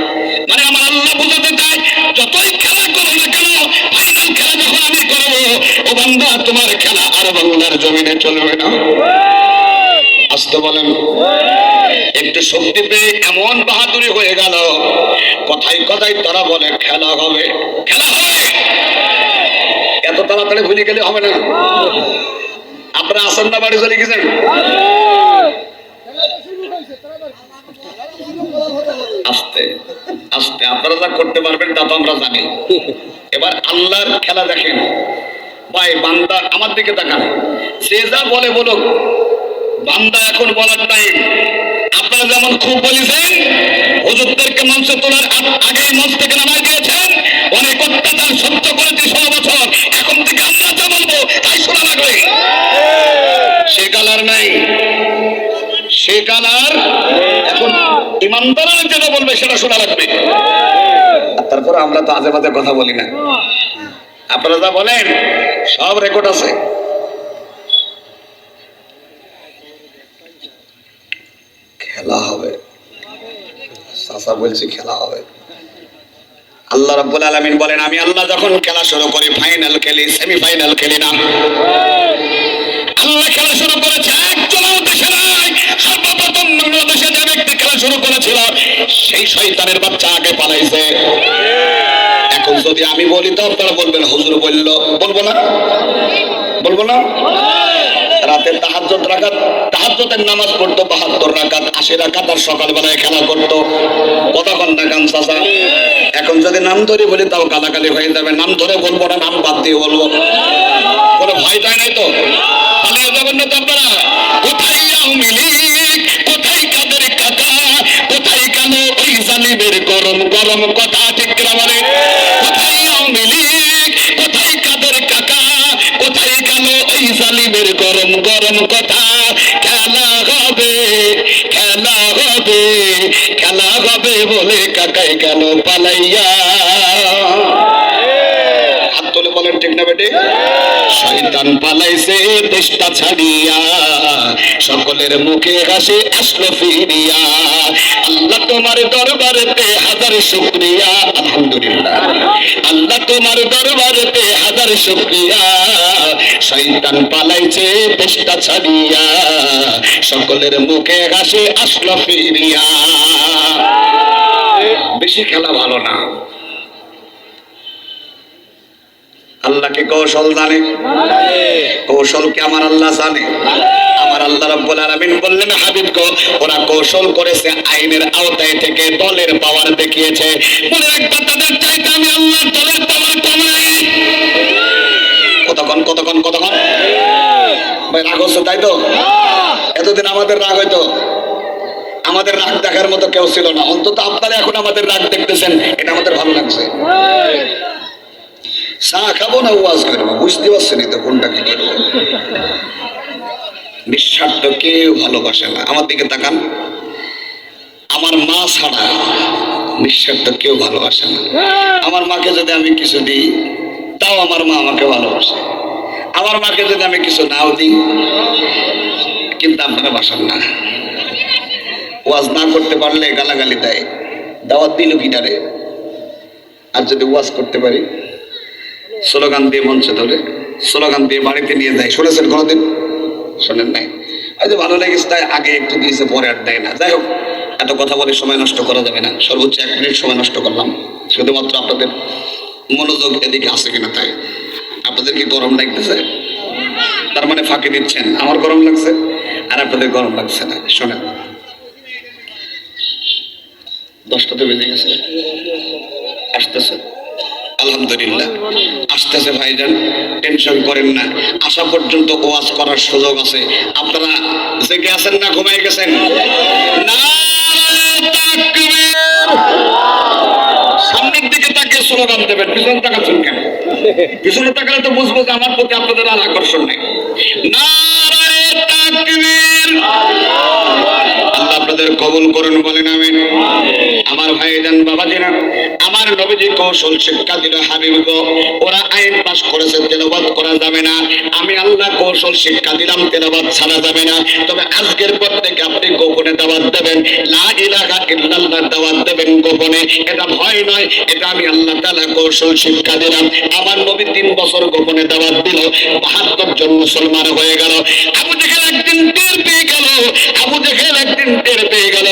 মানে আমার আল্লাহ বুঝাতে চাই যতই খেলা করো না কেন, ফাইনাল খেলা যখন আমি করবো, ও বান্দা তোমার খেলা আর বাংলার জমিনে চলবে না। আসতে বলেন। একটু শক্তি পেয়ে এমন বাহাদুরি হয়ে গেল, কথাই কথাই তারা বলে খেলা হবে, খেলা হবে। এত তাড়াতাড়ি ভুলে গেলে হবে না। আপনারা আসেন না, বাড়ি চলে গেছেন? আস্তে আস্তে আপনারা যা করতে পারবেন তা তো আমরা জানি। এবার আল্লাহর খেলা দেখেন ভাই। বান্দা আমার দিকে তাকান, সে যা বলে বলুক, বান্দা এখন বলার টাইম। আপনারা যেমন খুব বলেছেন, হুজুরদেরকে মঞ্চে তোলার আগেই মঞ্চ থেকে নামাই দিয়েছেন, অনেক অত্যাচার সহ্য করেছি 16 বছর, এখন থেকে আমরা যা বলবো তাই শোনা লাগবে। সে কালার নাই, সে কালার এখন ইমানদারা যেটা বলবে সেটা শোনা লাগবে। তারপরে আমরা তো আজে বাজে কথা বলি না। আপনারা যা বলেন সব রেকর্ড আছে। খেলা হবে, চাচা বলছি খেলা হবে। আল্লাহ রাব্বুল আলামিন বলেন আমি আল্লাহ যখন খেলা শুরু করি ফাইনাল খেলি, সেমিফাইনাল খেলি না। আল্লাহ খেলা শুরু করেছে একজনও দেশে নাই। সর্বপ্রথম বাংলাদেশে যে ব্যক্তি খেলা শুরু করেছিল সেই শয়তানের বাচ্চা আগে পালাইছে। এখন যদি আমি বলি তো আপনারা বলবেন হুজুর বললো, বলবো না? বলবো না? রাতে তাহাজ্জুদের নামাজ পড়তো 72 রাকাত, 80 রাকাত, আর সকালবেলায় খেলা করতো। কতক্ষণ না গান চাচা? এখন যদি নাম ধরে বলি তাও গালাগালি হয়ে যাবে। নাম ধরে বলবো না, নাম বাদ দিয়ে বলবো। কোনো ভয় টাই নাই তো? পালিয়ে যাবেন না তো আপনারা? কোথায় আওয়ামী লীগ, কোথায় কাদের কাকা, কোথায় কেন ওই জালিমের গরম গরম কথা? ঠিক কিনা বলে? কোথায় আওয়ামী লীগ, কোথায় কাদের কাকা, কোথায় কেন ওই জালিমের গরম গরম কথা? খেলা হবে, খেলা হবে। হবে, খেলা হবে বলে কাকাই কেন পালাইয়া। হাত তুলে বলেন ঠিক না বেটে? শয়তান পালাইছে দেশটা ছাড়িয়া, সকলের মুখে হাসি আসলো ফিরিয়া। আল্লাহ তোমার দরবারেতে হাজার শুকরিয়া, আলহামদুলিল্লাহ। আল্লাহ তোমার দরবারেতে হাজার শুকরিয়া, শয়তান পালাইছে দেশটা ছাড়িয়া, সকলের মুখে হাসি আসলো ফিরিয়া। বেশি খেলা ভালো না। আল্লাহ কি কৌশল জানে? কৌশল কি আমার আল্লাহ জানে? আমার আল্লাহ রাব্বুল আলামিন বললেন, হাবিব গো, ওরা কৌশল করেছে আইনের আওতায় থেকে দলের পাওয়ার দেখিয়েছে। মনে রাখবে তাদের চাইতে আমি আল্লাহর দলের পাওয়ার কম নাই। কতক্ষণ কতক্ষণ কতক্ষণ ভাই রাগ হচ্ছে, তাই তো? এতদিন আমাদের রাগ হইতো, আমাদের রাগ দেখার মতো কেউ ছিল না। অন্তত আপনারা এখন আমাদের রাগ দেখতেছেন, এটা আমাদের ভালো লাগছে। চা খাবো না ওয়াজ করবো, বুঝতে পারছেন তো কোনটা কি করবো। নিঃস্বার্থ কেউ ভালোবাসে না। আমার দিকে তাকান, আমার মা ছাড়া নিঃস্বার্থ কেউ ভালোবাসে না। আমার মাকে যদি আমি কিছু দিই তাও আমার মা আমাকে ভালোবাসে। আমার মাকে যদি আমি কিছু নাও দিই, কিন্তু আপনারা বাসেন না। ওয়াজ না করতে পারলে গালাগালি দেয়, দাওয়াত দিল কিটারে। আর যদি ওয়াজ করতে পারি, স্লোগান দিয়ে মঞ্চে ধরে স্লোগান দিয়ে বাড়িতে নিয়ে যায়। শুনেছেন কোনোদিন? শোনেন নাই? হয়তো ভালো লেগেছে তাই আগে একটু দিয়েছে, পরে আর দেয় না। যাই হোক, এত কথা বলে সময় নষ্ট করা যাবে না। সর্বোচ্চ 1 মিনিট সময় নষ্ট করলাম, শুধুমাত্র আপনাদের মনোযোগ এদিকে আছে কিনা তাই। আপনাদের কি গরম লাগতেছে? তার মানে ফাঁকি দিচ্ছেন। আমার গরম লাগছে আর আপনাদের গরম লাগছে না। শোনেন, 10টাতে বেজে গেছে, আসতেছে। আলহামদুলিল্লাহ আসতেছে ভাইজান, টেনশন করেন না। আসা পর্যন্ত ওয়াজ করার সুযোগ আছে। আপনারা জেগে আছেন না ঘুমাই গেছেন? সামনের দিকে তাকিয়ে স্লোগান দেবেন, পিছনে তাকাচ্ছেন কেন? পিছনে তাকালে তো বুঝবো যে আমার প্রতি আপনাদের আর আকর্ষণ নেই। নারায়ে তাকবীর। আল্লাহ আপনাদের কবুল করুন, বলেন আমিন। আমার ভাইজান বাবাজিরা, আমার নবীজি কৌশল শিক্ষা দিল হাবিব গো। ওরা আইন পাস করেছে তেলাওয়াত করা যাবে না, আমি আল্লাহ কৌশল শিক্ষা দিলাম তেলাওয়াত ছাড়া যাবে না। তবে আজকের পর থেকে আপনি গোপনে দাওয়াত দেবেন, লা ইলাহা ইল্লাল্লাহ দাওয়াত দেবেন গোপনে। এটা ভয় নয়, এটা আমি আল্লাহ তাআলা কৌশল শিক্ষা দিলাম। আমার নবী 3 বছর গোপনে দাওয়াত দিল, 72 জন মুসলমান হয়ে গেল। আবু জেহেল একদিন টের পেয়ে গেল, আবু জেহেল একদিন টের পেয়ে গেল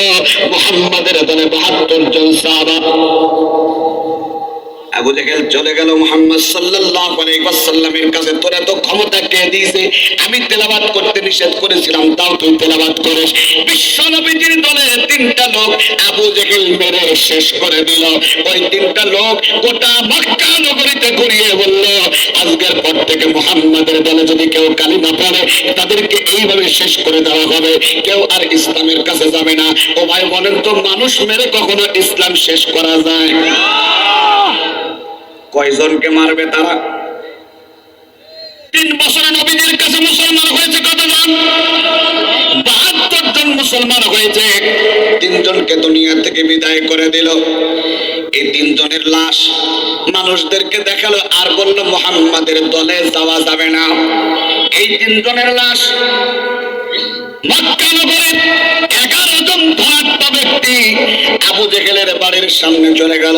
মুহাম্মাদের দলে 72 জন সাহাবা। আবু জেহেল চলে গেল মুহাম্মদ সাল্লাল্লাহু আলাইহি ওয়াসাল্লামের কাছে। তোর এত ক্ষমতা কে দিয়েছে? আমি তেলাওয়াত করতে নিষেধ করেছিলাম, তাও তুই তেলাওয়াত করিস। বিশ্ব নবীজির দলে 3টা লোক আবু জেহেল মেরে শেষ করে দিল। ওই 3টা লোক গোটা মক্কা নগরীতে ঘুরিয়ে বলল, আজকের পর থেকে মুহাম্মাদের দলে যদি কেউ কালিমা পড়ে তাদেরকে এইভাবে শেষ করে দেওয়া হবে, কেউ আর ইসলামের কাছে যাবে না। ও ভাই বলেন তো, মানুষ মেরে কখনো ইসলাম শেষ করা যায়? কয়জনকে মারবে তারা? 3 বছরে নবীজির কাছে মুসলমান হয়েছে কতজন? 72 জন মুসলমান হয়েছে। 3 জনকে দুনিয়া থেকে বিদায় করে দিল। এই 3 জনের লাশ মানুষদেরকে দেখালো আর বলল, মুহাম্মাদের দলে যাওয়া যাবে না। এই 3 জনের লাশ মক্কা নগরের 11 জন ধনাঢ্য ব্যক্তি আবু জেহেলের বাড়ির সামনে চলে গেল।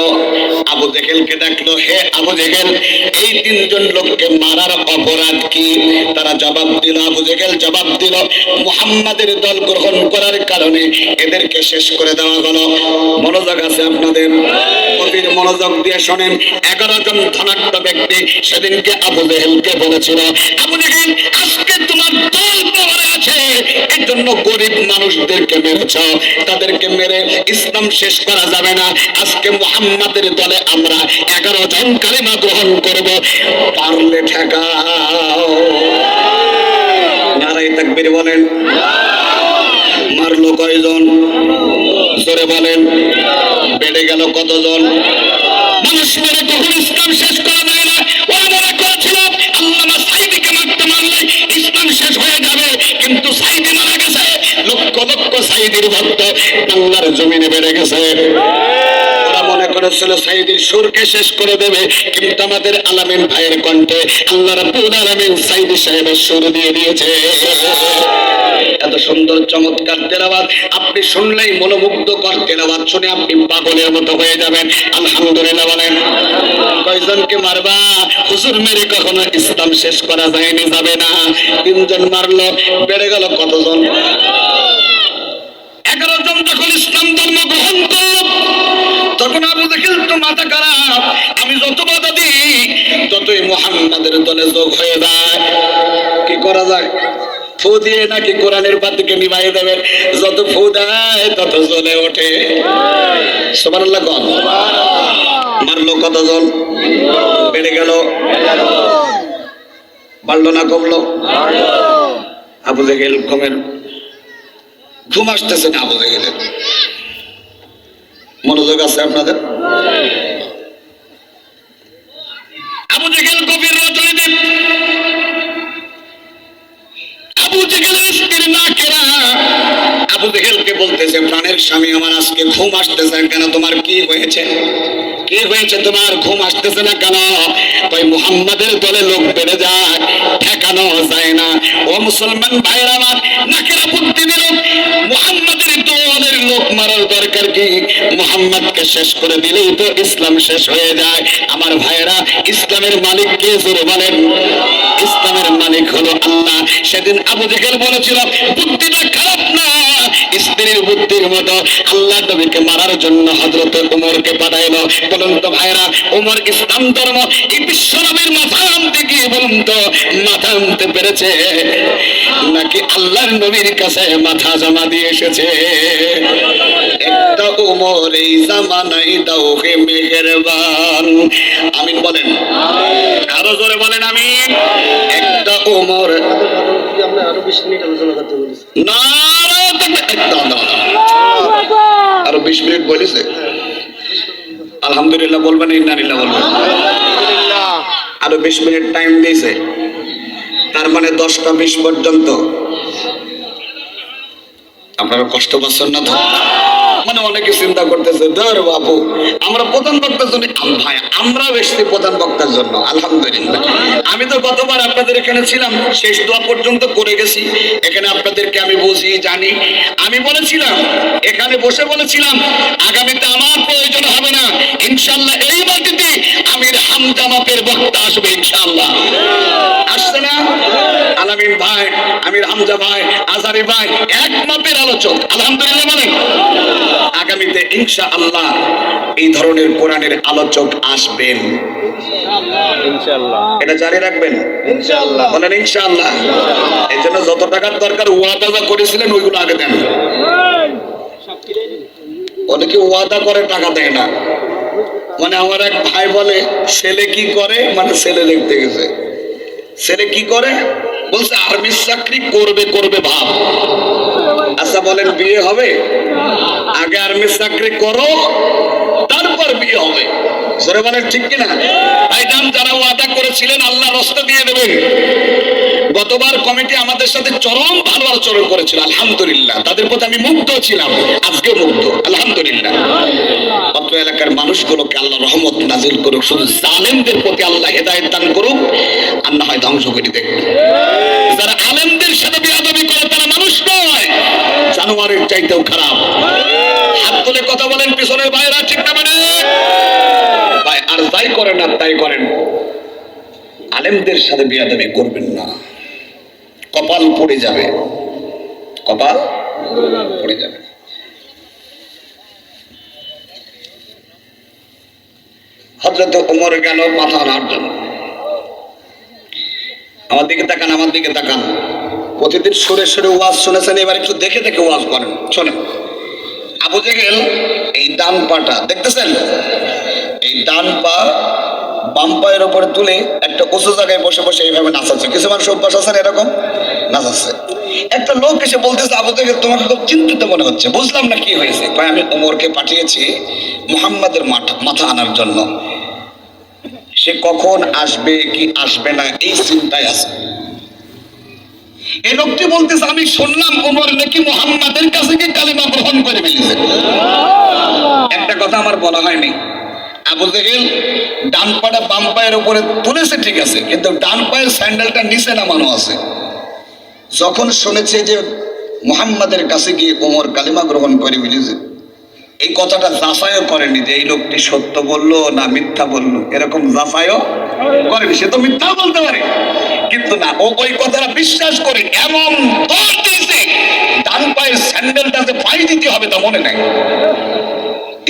আবু জেহেলকে ডাকলো, হে আবু জেহেল, এই 3 জন লোককে মারার অপরাধ কি? তারা জবাব দিল, আবু জেহেল জবাব দিল, মুহাম্মাদের দল গ্রহণ করার কারণে এদেরকে শেষ করে দেওয়া হলো। মনোযোগ আছে আপনাদের? গভীর মনোযোগ দিয়ে শোনেন। 11 জন ধনাঢ্য ব্যক্তি সেদিনকে আবু জেহেলকে বলেছিল, আবু জেহেল, আজকে তোমার দল পাওয়ারে আছে, এর জন্য গরিব মানুষদেরকে মেরেছ। তাদেরকে মেরে ইসলাম শেষ করা যাবে না। আজকে মুহাম্মাদের দলে আমরা 11 জন কালিমা গ্রহণ করব, পারলে ঠেকাও। নারায়ে তাকবীর বলেন। মারলো কয়জন? জোরে বলেন। বেড়ে গেল কতজন? মানুষ মেরে কখন ইসলাম শেষ করা যায় না। ওরা মনে করেছিল আল্লামা সাঈদীকে মারতে মারলে ইসলাম শেষ হয়ে যাবে, কিন্তু সাঈদী মারা গেছে। লক্ষ লক্ষ সাইদির ভক্ত বাংলার জমিনে বেড়ে গেছে। ওরা মনে করেছিল সাইদির সুরকে শেষ করে দেবে, কিন্তু আমাদের আলামিন ভাইয়ের কণ্ঠে আল্লাহ রাব্বুল আলামিন সাইদি সাহেবের সুর দিয়ে দিয়েছে। এত সুন্দর চমৎকার তেলাওয়াত, আপনি শুনলেই মনোমুগ্ধকর তেলাওয়াত শুনে আপনি পাগলের মতো হয়ে যাবেন। আলহামদুলিল্লাহ বলেন। কয়জনকে মারবা? হুজুর মেরে কখনো ইসলাম শেষ করা যায়নি, যাবে না। 3 জন মারলো, বেড়ে গেল কতজন? 11 জন যখন ইসলাম ধর্ম গ্রহণ করল, তখন আবু জাহেল তো মাথা খারাপ। আমি যত বাধা দিই ততই মুহাম্মাদের দলে যোগ হয়ে যায়। কি করা যায়? ফু দিয়ে নাকি কোরআনের বাতিকে নিভাই দেবেন? যত ফু দেয় তত জ্বলে ওঠে। সুবহানাল্লাহ কোন? মারলো কতজন? বেড়ে গেল, বাড়লো না কমলো? আবু জাহেল ঘুম আসতেছে না। আবু জাহেলের মনোযোগ আছে আপনাদের? আবু জাহেল গভীর রাত হইতে আবু জাহেলের স্ত্রী নাকেরা আবু জাহেলকে বলতেছে, প্রাণের স্বামী আমার, আজকে ঘুম আসতেছে কেন? তোমার কি হয়েছে? কি হয়েছে তোমার? ঘুম আসতেছে না কেন? তাই মুহাম্মাদের দলে লোক বেড়ে যায়, ঠেকানো যায় না। ও মুসলমান ভাইরা আমার, নাকেরা বুদ্ধি দিল, মুহাম্মাদের দলের লোক মারার দরকার কি? মুহাম্মাদকে শেষ করে দিলেই তো ইসলাম শেষ হয়ে যায়। আমার ভাইরা, ইসলামের মালিক কে? জোরে বলেন। ইসলামের মালিক হলো আল্লাহ। সেদিন আবু জাহেল বলেছিল, বুদ্ধিটা খারাপ না, স্ত্রীর বুদ্ধির মতো। আল্লাহ নবীকে মারার জন্য হযরত ওমরকে পাঠাইলো। বলুন তো ভাইরা, ওমর ইসলাম ধর্ম এই বিশ্বনবীর মাথা আনতে গিয়ে বলুন তো মাথা আনতে পেরেছে নাকি আল্লাহর নবীর কাছে মাথা জমা দিয়ে এসেছে? একটা ওমর এই জামানায় দাও হে মেহেরবান। আমিন বলেন। আরো জোরে বলেন আমিন। একটা ওমর। আরো 20 মিনিট আলোচনা করতে বলেছি। না, আরো 20 মিনিট বলেছে। আলহামদুলিল্লাহ বলবেন, ইন্নালিল্লাহ বলবেন। আরো 20 মিনিট টাইম দিয়েছে, তার মানে 10টা 20 পর্যন্ত। আপনারা কষ্ট পাচ্ছেন না তো? মানে অনেকে চিন্তা করতেছে, ধর বাবু আমরা প্রধান বক্তার জন্য। ভাই, আমরা বেশি প্রধান বক্তার জন্য। আলহামদুলিল্লাহ, আমি তো গতবার আপনাদের এখানে ছিলাম, শেষ দোয়া পর্যন্ত করে গেছি। এখানে আপনাদেরকে আমি বুঝি জানি। আমি বলেছিলাম, এখানে বসে বলেছিলাম, আগামীতে আমার প্রয়োজন হবে না ইনশাআল্লাহ। এই মাটিতে আমির হামজা মাপের বক্তা আসবে ইনশাআল্লাহ। আসছে না? আলামিন ভাই, আমির হামজা ভাই, আজারি ভাই এক মাপের আলোচক। আলহামদুলিল্লাহ বলেন। আগামীতে ইনশাআল্লাহ এই ধরনের কোরআনের আলোচক আসবেন ইনশাআল্লাহ। এটা জারি রাখবেন ইনশাআল্লাহ। বলেন ইনশাআল্লাহ। এই জন্য যত টাকার দরকার ওয়াদা করেছিলেন ওইগুলো আগে দেন। অনেকে ওয়াদা করে টাকা দেয় না। মানে আমার এক ভাই বলে, ছেলে কি করে? মানে ছেলে দেখতে গেছে। ছেলে কি করে? বলছে আর্মির চাকরি করবে করবে ভাব। আচ্ছা বলেন বিয়ে হবে? আগে আর্মির চাকরি করো, তারপর বিয়ে হবে। জোরে বলেন ঠিক কিনা? ভাইজান, যারা ওয়াদা করেছিলেন আল্লাহ রাস্তা দিয়ে দেবেন। গতবার কমিটি আমাদের সাথে চরম ভালো আচরণ করেছিল, আলহামদুলিল্লাহ। তাদের প্রতি আমি মুগ্ধ ছিলাম, আজকে মুগ্ধ, আলহামদুলিল্লাহ। অত্র এলাকার মানুষগুলোকে আল্লাহ রহমত নাজিল করুক, শুধু জালেমদের প্রতি আল্লাহ হেদায়েত দান করুক, আর না হয় ধ্বংস করে দেখ। যারা আলেমদের সাথে বেয়াদবি করে তারা মানুষ নয়, জানোয়ারের চাইতেও খারাপ। হাত তুলে কথা বলেন পিছনের ভাইরা, ঠিক না? মানে ভাই, আর যাই করেন আর তাই করেন, আলেমদের সাথে বেয়াদবি করবেন না, কপাল পড়ে যাবে, কপাল পড়ে যাবে। হযরত ওমর গেল মাথা আনার জন্য। আমার দিকে তাকান, আমার দিকে তাকান। প্রতিদিন সুরে সুরে ওয়াজ শুনেছেন, এবার একটু দেখে দেখে ওয়াজ করেন। শোনেন, আবু জাহেল এই ডান পাটা দেখতেছেন, এই ডান পা বাম পায়ের উপরে তুলে একটা উঁচু জায়গায় বসে বসে এইভাবে নাচাচ্ছে। কিছু মানুষ অভ্যাস আছেন এরকম নাচাচ্ছে। একটা লোক এসে বলতেছে, আবু জাহেল তোমাকে খুব চিন্তিত মনে হচ্ছে। বুঝলাম না কি হয়েছে। কয় আমি ওমরকে পাঠিয়েছি মুহাম্মাদের মাথা আনার জন্য। সে কখন আসবে কি আসবে না এই চিন্তায় আছে। এই লোকটি বলতেছে আমি শুনলাম ওমর নাকি মুহাম্মাদের কাছে গিয়ে কালিমা গ্রহণ করে ফেলেছে। একটা কথা আমার বলা হয়নি, আবু জেহেল ডান পাটা বাম পায়ের উপরে তুলেছে ঠিক আছে, কিন্তু ডান পায়ের স্যান্ডেলটা নিচে নামানো আছে। যখন শুনেছে যে মুহাম্মাদের কাছে গিয়ে ওমর কালিমা গ্রহণ করে ফেলেছে, এই কথাটা যাচাইও করেনি যে এই লোকটি সত্য বললো না মিথ্যা বললো, এরকম যাচাইও করেনি। সে তো মিথ্যা বলতে পারে, কিন্তু না, ও ওই কথাটা বিশ্বাস করে এমন দৌড় দিয়েছে, ডান পায়ের স্যান্ডেলটা যে পায়ে দিতে হবে তা মনে নাই।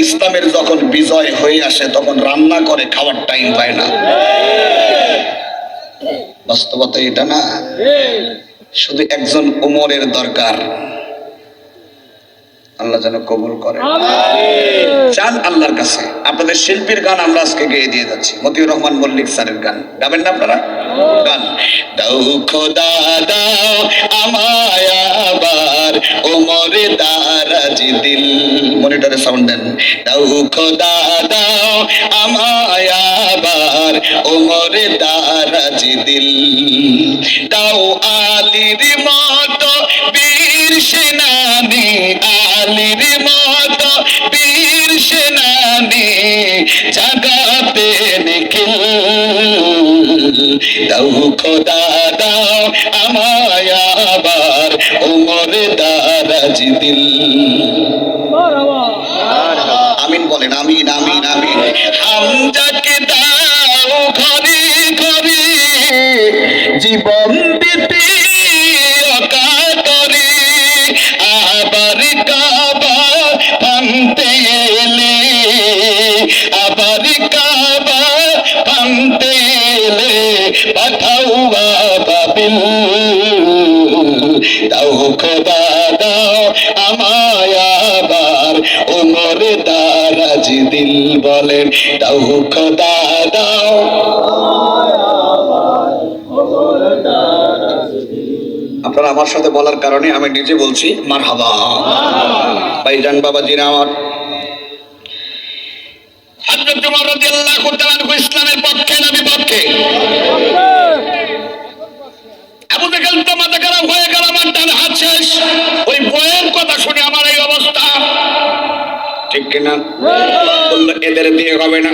ইসলামের যখন বিজয় হয়ে আসে তখন রান্না করে খাওয়ার টাইম পায় না। বাস্তবতা এটা না, শুধু একজন ওমরের দরকার। আল্লাহ যেন কবুল করে। চান আল্লাহর কাছে। আপনাদের শিল্পীর গান আমরা আজকে গেয়ে দিয়ে যাচ্ছি, মতিউর রহমান মল্লিক স্যারের গান গাবেন না আপনারা? গান দাও খোদা দাও আমায় আবার ওমরে দারাজ দিল, মনিটরে সাউন্ড দেন। দাও খোদা দাও আমায় আবার ওমরে দারাজ দিল, দাও আলীর মতো বীর সেনানি, আলীর মতো বীর সেনানি জাগাতে নিখিল, দাও খোদা দাও আমায় আবার ওমরে দারাজ দিল। আমিন বলেন, আমিন আমিন আমিন। হামজাকে দাও ঘরে ঘরে জীবন দিতে অকাতরে, আবার কাবা ভাঙতে এলে, আবার কাবা ভাঙতে এলে পাঠাও বাবিল, দাও খোদা দাও আমায় আবার ওমরে দারাজ দিল। বলেন দাও খোদা দাও। আপনারা আমার সাথে বলার কারণে আমি নিজে বলছি মারহাবা। ভাইজান বাবাজিরা আমার, হযরত ওমর রাদিয়াল্লাহু তাআলা আনহু ইসলামের পক্ষে না বিপক্ষে? আবু জেহেল তো মাথা খারাপ হয়ে গেল, আমার ডান হাত শেষ। ওই বইয়ের কথা শুনে আমার এই অবস্থা, ঠিক কিনা? বলল এদের দিয়ে হবে না,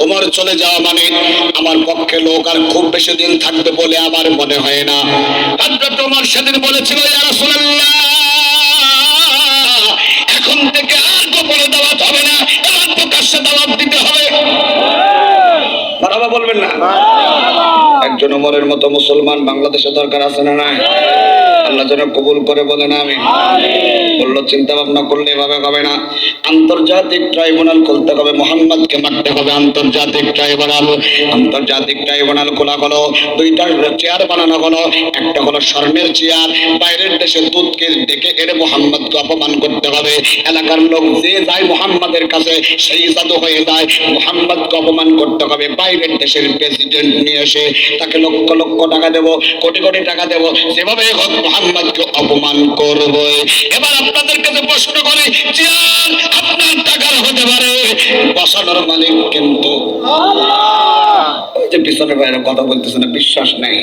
ওমর চলে যাওয়া মানে আমার পক্ষে লোক আর খুব বেশি দিন থাকবে বলে আমার মনে হয় না। হযরত ওমর সেদিন বলেছিল ইয়া রাসূলুল্লাহ, এখন থেকে আর গোপনে দাওয়াত হবে না, এবার প্রকাশ্যে দাওয়াত দিতে হবে। মারহাবা বলবেন না? একজন ওমরের মতো মুসলমান বাংলাদেশে দরকার আছে না নাই? আল্লাহ যেন কবুল করে বলেন আমিন। বললো চিন্তা ভাবনা করলে এভাবে হবে না, আন্তর্জাতিক ট্রাইব্যুনাল খুলতে হবে, মোহাম্মদকে মারতে হবে। আন্তর্জাতিক ট্রাইব্যুনাল খোলা হলো, দুইটা চেয়ার বানানো হলো, একটা হলো স্বর্ণের চেয়ার, বাইরের দেশে দুধকে ডেকে এনে মোহাম্মদকে অপমান করতে হবে। এলাকার লোক যে যায় মোহাম্মদের কাছে সেই জাদু হয়ে যায়, মোহাম্মদকে অপমান করতে হবে। বাইরের দেশের প্রেসিডেন্ট নিয়ে এসে তাকে লক্ষ লক্ষ টাকা দেব, কোটি কোটি টাকা দেব, যেভাবে হোক মোহাম্মদকে অপমান করব। এবার আপনাদের কাছে প্রশ্ন করি, চেয়ার আপনার টাকার হতে পারে, বসানোর মালিক কিন্তু আল্লাহ। ওই যে পিছনে বাইরে কথা বলতেছে না, বিশ্বাস নেই।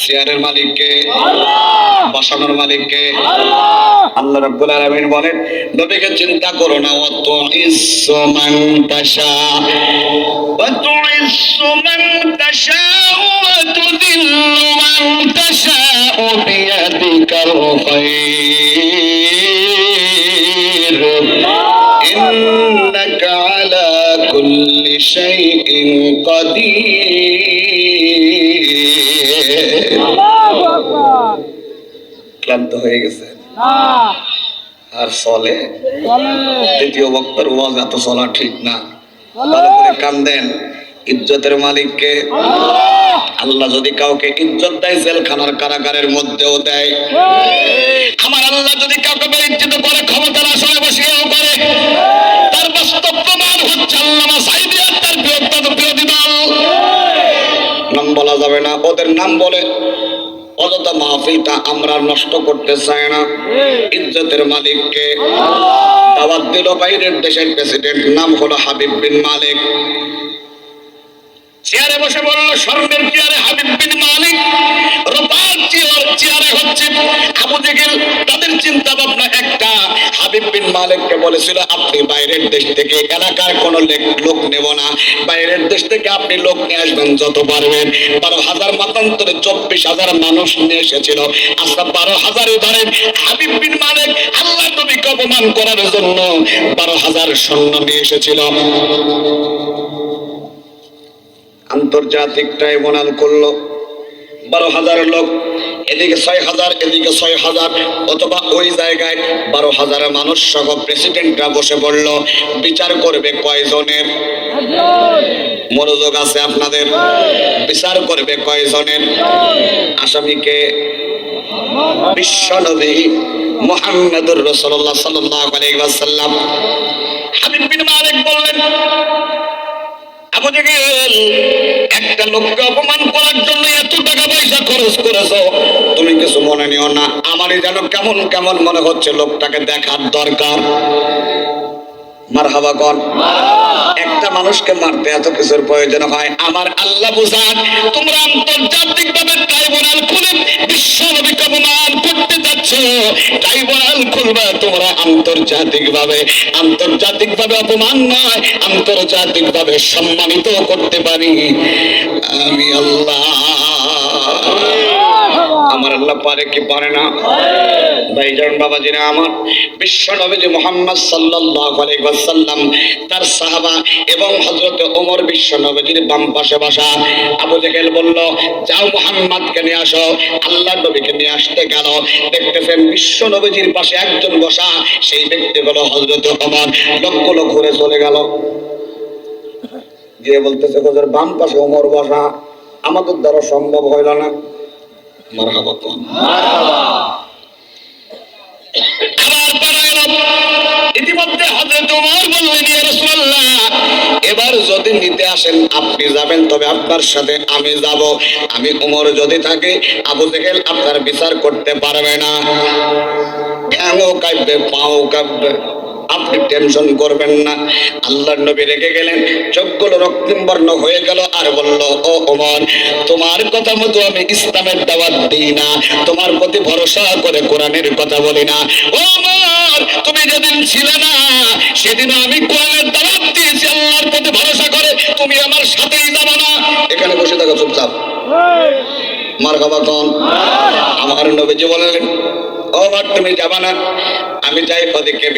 চেয়ারের মালিককে আল্লাহ, বসানোর মালিককে আল্লাহ। আল্লাহ রাব্বুল আলামিন বলেন, নবীকে চিন্তা করো না, অত ইসু মান তাশা ওয়া তুইসু মান তাশা ওয়া তুযিল্লু মান তাশা বিয়াদিকাল খায়র ইন্নাকা আলা কুল্লি শাইইন কাদির। ক্লান্ত হয়ে গেছে আর চলে দ্বিতীয় বক্তার ওয়াজ এত চলা ঠিক না। ভালো করে কান দেন, ইজ্জতের মালিককে আল্লাহ। যদি কাউকে ইজ্জত দেয় জেলখানার কারাগারের মধ্যেও দেয়। আমার আল্লাহ যদি কাউকে বেইজ্জত করে ক্ষমতার আসনে বসিয়েও করে। তার বাস্তব প্রমাণ হচ্ছে আল্লামা সাঈদী আর তার বিরোধী দল। নাম বলা যাবে না, ওদের নাম বলে অযথা মাহফিলটা আমরা নষ্ট করতে চাই না। ইজ্জতের মালিককে দাওয়াত দিল বাইরের দেশের প্রেসিডেন্ট, নাম হলো হাবিব বিন মালিক। চেয়ারে বসে বলল, স্বর্ণের চেয়ারে হাবিব বিন মালিক, রূপার চেয়ারে হচ্ছে আবু জেহেল। তাদের চিন্তা ভাবনা একটা। হাবিব বিন মালিককে বলেছিল, আপনি বাইরের দেশ থেকে এলাকার কোন লোক নেব না, বাইরের দেশ থেকে আপনি লোক নিয়ে আসবেন যত পারবেন। 12,000 মতান্তরে 24,000 মানুষ নিয়ে এসেছিল। আচ্ছা 12,000 ধরেন, হাবিব বিন মালিক আল্লাহ নবীকে অপমান করার জন্য 12,000 সৈন্য নিয়ে এসেছিল। আন্তর্জাতিক ট্রাইব্যুনাল করলো, 12,000 লোক, এদিকে 6,000, এদিকে 6,000, অথবা ওই জায়গায় 12,000 মানুষ সহ প্রেসিডেন্টরা বসে পড়লো। বিচার করবে কয়জনের? মনোযোগ আছে আপনাদের? বিচার করবে কয়জনের? আসামিকে বিশ্বনবী মুহাম্মদুর রাসূলুল্লাহ সাল্লাল্লাহু আলাইহি ওয়াসাল্লাম। হাবিব বিন মালিক বললেন, আবু জেহেল, একটা লোককে অপমান করার জন্য এত টাকা পয়সা খরচ করেছো, তুমি কিছু মনে নিও না। আমারই যেন কেমন কেমন মনে হচ্ছে, লোকটাকে দেখার দরকার। মারহাবা কোন? একটা মানুষকে মারতে এত কিছুর প্রয়োজন হয়? আমার আল্লাহ বুঝান, তোমরা আন্তর্জাতিক ভাবে ট্রাইব্যুনাল খুলে বিশ্ব নবীকে অপমান করতে যাচ্ছ। ট্রাইব্যুনাল খুলবা তোমরা আন্তর্জাতিক ভাবে অপমান নয়, আন্তর্জাতিক ভাবে সম্মানিত করতে পারি আমি আল্লাহ। আমার আল্লাহ পারে কি পারে না? ভাইজান বাবাজিরা আমার, বিশ্ব নবীজি মুহাম্মদ সাল্লাল্লাহু আলাইহি ওয়াসাল্লাম, তার সাহাবা এবং হযরত ওমর বিশ্ব নবীজির বাম পাশে বসা। আবু জেহেল বলল, যাও মুহাম্মদকে নিয়ে আসো। আল্লাহর নবীকে নিয়ে আসতে গেল, দেখতেছেন বিশ্ব নবীজির পাশে একজন বসা, সেই ব্যক্তি হলো হযরত ওমর। লোকগুলো ঘুরে চলে গেল, গিয়ে বলতেছে, হুজুর বাম পাশে ওমর বসা, আমাদের দ্বারা সম্ভব হইল না। মারহাবা কোন? ইতিমধ্যে হযরত ওমর বললেন, ইয়া রাসূলুল্লাহ, এবার যদি নিতে আসেন আপনি যাবেন, তবে আপনার সাথে আমি যাব। আমি ওমর যদি থাকে, আবু জেহেল আপনার বিচার করতে পারবে না। ঠ্যাংও কাঁপবে, পাও কাঁপবে, আপনি টেনশন করবেন না। আল্লাহর নবী রেগে গেলেন, চোখগুলো রক্তিম বর্ণ হয়ে গেল, আর বলল, ও ওমর, তোমার কথা মতো আমি ইসলামের দাওয়াত দিই না, তোমার প্রতি ভরসা করে কোরআনের কথা বলি না। ও ওমর, তুমি যেদিন ছিলে না, সেদিন আমি কোরআনের দাওয়াত দিয়েছি আল্লাহর প্রতি ভরসা করে, তুমি আমার সাথেই যাবে না। এখানে বসে থাকো চুপচাপ। মারহাবা কোন? আমার নবীজি বললেন, ওমর তুমি যাবা না, আমি যাই, ওদিকে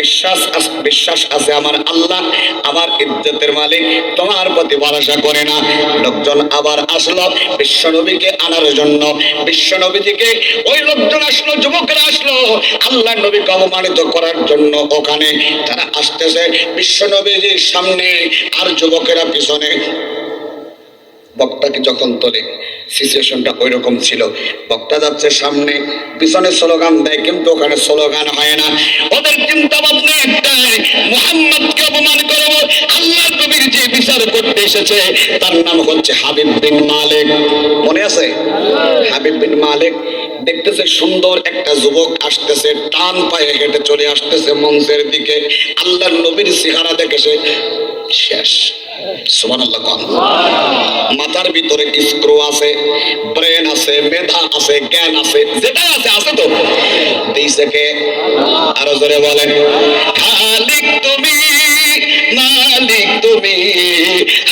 বিশ্বাস আছে আমার আল্লাহ, আমার ইজ্জতের মালিক, তোমার প্রতি ভরসা করে না। লোকজন আবার আসলো বিশ্বনবীকে আনার জন্য। বিশ্বনবীজিকে ওই লোকজন আসলো, যুবকরা আসলো আল্লাহ নবীকে অপমানিত করার জন্য। ওখানে তারা আসতেছে বিশ্বনবীজির সামনে আর যুবকেরা পিছনে। বক্তাকে যখন তোলে, সিচুয়েশনটা ওই রকম ছিল। বক্তা যাচ্ছে সামনে, পিছনে স্লোগান দেয়, কিন্তু ওখানে স্লোগান হয় না। ওদের চিন্তা ভাবনা একটাই, মুহাম্মদকে অপমান করব। আল্লাহর নবীর যে বিচার করতে এসেছে তার নাম হচ্ছে হাবিব বিন মালিক। মনে আছে? হাবিব বিন মালিক দেখতেছে সুন্দর একটা যুবক আসতেছে, টান পায়ে হেঁটে চলে আসতেছে মঞ্চের দিকে। আল্লাহর নবীর চেহারা দেখে সে শেষ। সুবহানাল্লাহ। মাথার ভিতরে স্ক্রু আছে, ব্রেন আছে, মেধা আছে, জ্ঞান আছে, যেটা আছে আছে তো দিয়েছে কে? আরো জোরে বলেন, খালিক তুমি, মালিক তুমি,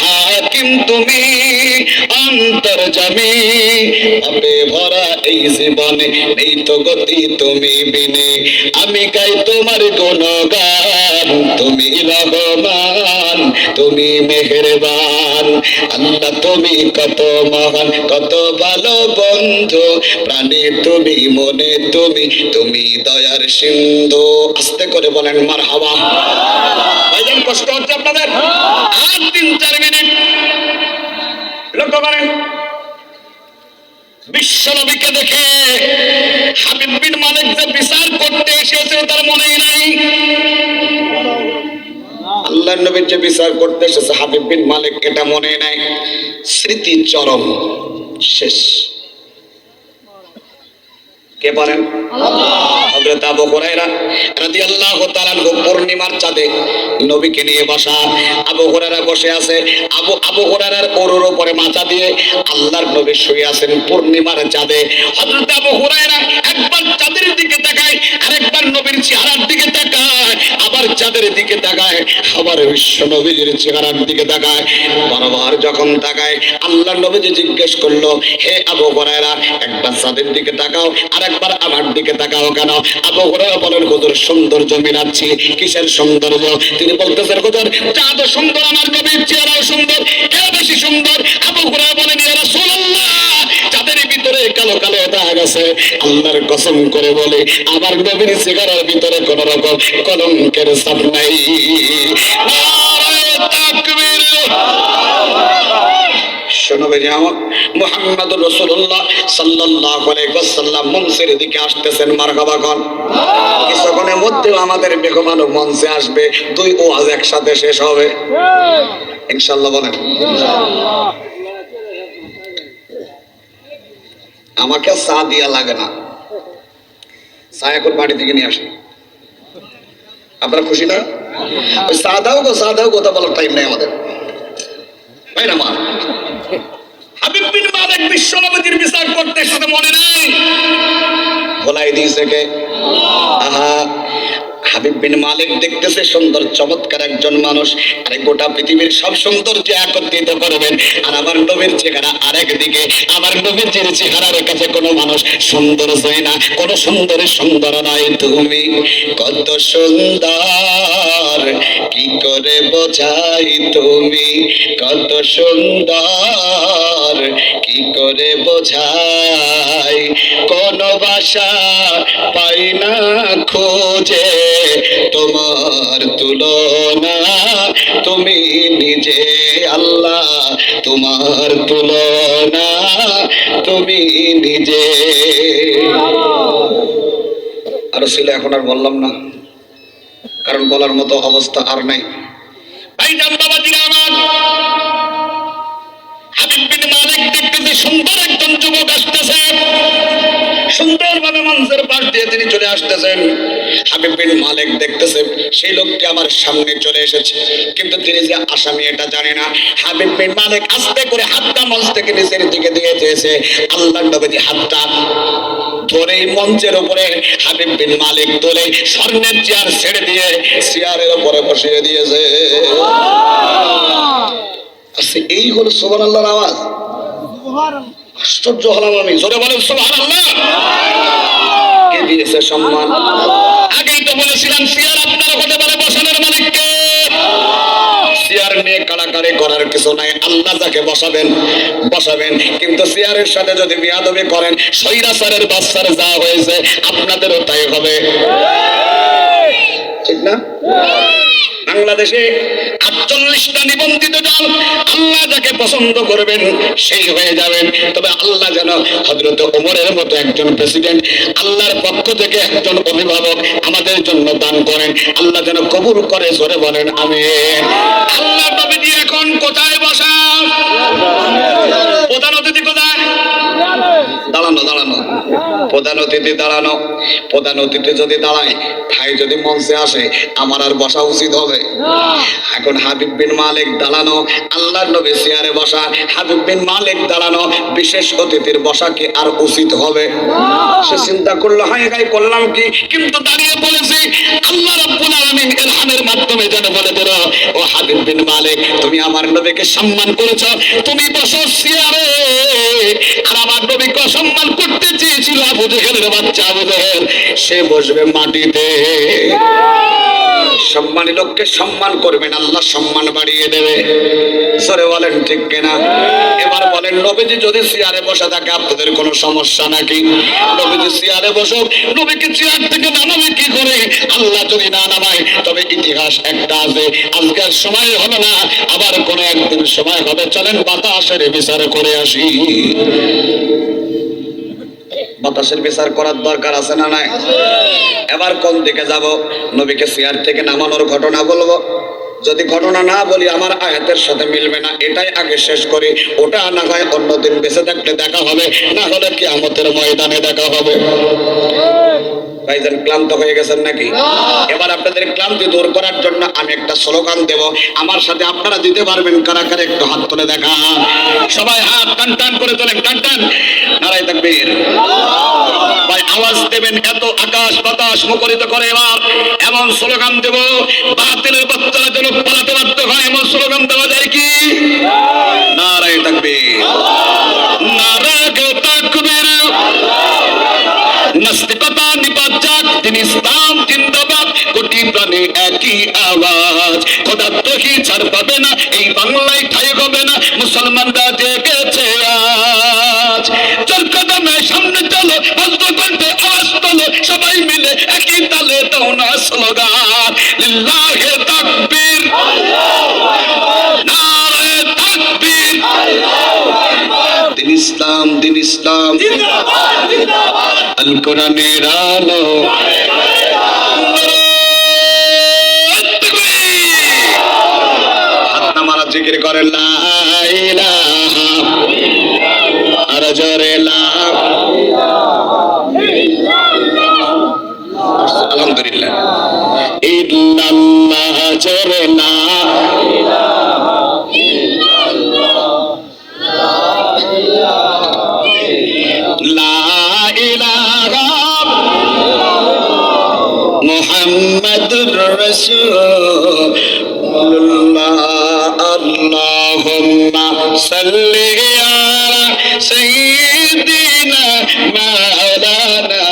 হাকিম তুমি, অন্তর্যামী, পাপে ভরা এই জীবনে নেই তো গতি তুমি বিনে। আমি গাই তোমার গুণগান, তুমি রহমান, তুমি মেহেরবান। আল্লাহ তুমি কত মহান, কত ভালো বন্ধু, প্রাণে তুমি, মনে তুমি, তুমি দয়ার সিন্ধু। আস্তে করে বলেন মারহাবা। ভাইজান কষ্ট হচ্ছে আপনাদের? আর 3-4 মিনিট লক্ষ্য করেন। বিশ্বনবীকে দেখে হাবিব বিন মালিক যে বিচার করতে এসেছে তার মনেই নাই। আল্লাহর নবীর যে বিচার করতে এসেছে হাবিব বিন মালিক, এটা মনে নাই। স্মৃতি চরম শেষ। কে বলেন? হযরত আবু হুরায়রা রাদিয়াল্লাহু তাআলা পূর্ণিমার চাঁদে নবীকে নিয়ে বসা। আবু হুরায়রা বসে আছে, আবু হুরায়রার ওরুর উপরে মাথা দিয়ে আল্লাহর নবী শুয়ে আছেন পূর্ণিমার চাঁদে। হযরত আবু হুরায়রা একবার চাঁদের দিকে তাকায়, আরেকবার নবীর চেহারার দিকে তাকায়, আবার চাঁদের দিকে তাকায়, আবার বিশ্ব নবীর চেহারার দিকে তাকায়। বারবার যখন তাকায় আল্লাহর নবীজি জিজ্ঞেস করলো, হে আবু হুরায়রা, একবার চাঁদের দিকে তাকাও আর একবার আমার দিকে তাকাও কেন? আবু হুরায়রা বলেন, হুজুর সৌন্দর্য মিলাচ্ছি। কিসের সৌন্দর্য? তিনি বলতেছেন, হুজুর চাঁদ সুন্দর, আমার নবীর চেহারাও সুন্দর, কে বেশি সুন্দর? আবু হুরায়রা বলেন, ইয়া রাসূলুল্লাহ, চাঁদের ভিতরে কালো কালো দেখা গেছে। আল্লাহর কসম করে বলে, আমার নবীর চেহারার ভিতরে কোন রকম কলঙ্কের ছাপ নাই। নারায়ে তাকবীর। শোনবেন আমার মুহাম্মদুর রাসূলুল্লাহ সাল্লাল্লাহু আলাইহি ওয়াসাল্লাম মঞ্চের দিকে আসতেছেন। মারহাবা কোন। কিছুক্ষণের মধ্যে আমাদের বেগমানো মঞ্চে আসবে, দুই ওয়াজ একসাথে শেষ হবে ইনশাআল্লাহ। বলেন আমাকে চা দিয়া লাগে না, চা এখন বাড়ি থেকে নিয়ে আসি। আপনারা খুশি না? ওই চা দাও কথা বলার টাইম নেই আমাদের, তাই না? মা হাবিব বিন মালিক বিশ্ব নবীর বিচার করতে এসেছে, মনে নাই? বলাই দিয়েছে কে? আহা, হাবিব বিন মালিক দেখতেছে সুন্দর চমৎকার একজন মানুষ, আরে গোটা পৃথিবীর সব সৌন্দর্য একত্রিত করবেন, আর আমার নবীর চেহারা আরেক দিকে। আমার নবীর চেহারার কাছে কোনো মানুষ সুন্দর হয় না, কোনো সুন্দরী সুন্দর নয়। তুমি কত সুন্দর, কি করে বোঝাই? তুমি কত সুন্দর, কি করে বোঝাই? কোন ভাষা পাই না খোঁজে তোমার তুলনা, তুমি নিজে আল্লাহ, তোমার তুলনা তুমি নিজে। আরো ছিল, এখন আর বললাম না, কারণ বলার মতো অবস্থা আর নাই। ভাইজান বাবাজিরা আমার, হাবিব বিন মালিক দেখতেছে সুন্দর একজন যুবক আসতেছে, সুন্দরভাবে মঞ্চের পাশ দিয়ে তিনি চলে আসতেছেন। হাবিব বিন মালিক দেখতেছে সেই লোকটি আমার সামনে চলে এসেছে, কিন্তু তিনি যে আসামি এটা জানে না। হাবিব বিন মালিক আস্তে করে হাতটা মঞ্চ থেকে নিচের দিকে দিয়ে দিয়েছে। আল্লাহর নবী হাতটা ধরে মঞ্চের উপরে হাবিব বিন মালিক তোলে স্বর্ণের চেয়ার ছেড়ে দিয়ে চেয়ারের উপরে বসিয়ে দিয়েছে। আচ্ছা, এই হলো সুবহানাল্লাহর আওয়াজ। আশ্চর্য হলাম আমি, জোরে বলেন সুবহানাল্লাহ। কে দিয়েছে সম্মান? আগেই তো বলেছিলাম চেয়ার আপনার হতে পারে, বসানোর মালিককে। চেয়ার নিয়ে কাড়াকাড়ি করার কিছু নাই, আল্লাহ যাকে বসাবেন বসাবেন, কিন্তু চেয়ারের সাথে যদি বিয়াদবি করেন, সৈরাচারের বাচ্চার যা হয়েছে আপনাদেরও তাই হবে, ঠিক না? বাংলাদেশে 48টা নিবন্ধিত দল, আল্লাহ যাকে পছন্দ করবেন সেই হয়ে যাবেন। তবে আল্লাহ যেন হযরত ওমরের মতো একজন প্রেসিডেন্ট, আল্লাহর পক্ষ থেকে একজন অভিভাবক আমাদের জন্য দান করেন, আল্লাহ যেন কবুল করে। জোরে বলেন আমিন। আল্লাহ নবীজি এখন কোথায় বসা? প্রধান অতিথি কোথায়? দাঁড়ানো দাঁড়ানো, প্রধান অতিথি দাঁড়ানো। প্রধান অতিথি যদি দাঁড়ায়, ভাই যদি মঞ্চে আসে, আমার আর বসা উচিত হবে? এখন হাবিব বিন মালিক দাঁড়ানো, আল্লাহর নবী চেয়ারে বসা, হাবিব বিন মালিক দাঁড়ানো, বিশেষ অতিথির বসা কি আর উচিত হবে? সে চিন্তা করলো, হাই হাই করলাম কি, কিন্তু দাঁড়িয়ে বলেছি আল্লাহ রাব্বুল আলামিন ইলহামের মাধ্যমে যেন বলে দিল, ও হাবিব বিন মালিক, তুমি আমার নবীকে সম্মান করেছো, তুমি বসো চেয়ারে। আর আমার নবীকে সম্মান করতে চেয়েছিল আবু জেহেলের বাচ্চা আবু জেহেল, সে বসবে মাটিতে। সম্মানী লোককে সম্মান করবেন, আল্লাহ সম্মান বাড়িয়ে দেবে। সরে বলেন ঠিক কিনা? এবার বলেন, নবীজি যদি চেয়ারে বসে থাকে আপনাদের কোনো সমস্যা নাকি? নবীজি চেয়ারে বসুক, নবীকে চেয়ার থেকে নামাবে কি করে? আল্লাহ যদি না নামায়, তবে ইতিহাস একটা আছে, আজকের সময় হলো না, আবার কোনো একদিন সময় হবে। চলেন বাতাসের বিচার করে আসি। বাতাসের বিচার করার দরকার আছে না নাই? এবার কোন দিকে যাব? নবীকে চেয়ার থেকে নামানোর ঘটনা বলবো? যদি ঘটনা না বলি আমার আয়াতের সাথে মিলবে না, এটাই আগে শেষ করি। ওটা না হয় অন্যদিন বেঁচে থাকলে দেখা হবে, না হলে কিয়ামতের ময়দানে দেখা হবে। ভাইজান ক্লান্ত হয়ে গেছেন নাকি? এবার আপনাদের ক্লান্তি দূর করার জন্য আমি একটা স্লোগান দেব, আমার সাথে আপনারা দিতে পারবেন কারা কারা? একটু হাত তুলে দেখা, সবাই হাত টান টান করে তোলেন, টান টান, নারায়ে তাকবীর। ভাই আওয়াজ দেবেন, এত আকাশ বাতাস মুখরিত করে এবার এমন স্লোগান দেব, বাতিলের বাচ্চারা যেন পালাতে বাধ্য হয়, এমন স্লোগান দেওয়া যায় কি? নারায়ে তাকবীর, নারায়ে তাকবীর। নাস্তিকতা নিপাত যাক, দিন ইসলাম জিন্দাবাদ, কোটি প্রাণে একই আওয়াজ, খোদা তোহি ছাড় পাবে না, এই বাংলায় ঠাই হবে না, মুসলমানরা জেগেছে আজ। চল কদমে সামনে চলো, বজ্র কণ্ঠে আওয়াজ তোলো, সবাই মিলে একই তালে দাও না স্লোগান, লিল্লাহে তাকবীর, নারায়ে তাকবীর। দিন ইসলাম, দিন ইসলাম, আল কোরআনের আলো, হাত নামারা জিকির করে লা ইলাহা, আর জোরে লা, আলহামদুলিল্লাহ, ইল্লাল্লাহ, জোরে লা, লা ইলাহা মুহাম্মাদুর রাসূলুল্লাহ, আল্লাহুম্মা সাল্লি আলা সাইয়্যিদিনা মাওলানা।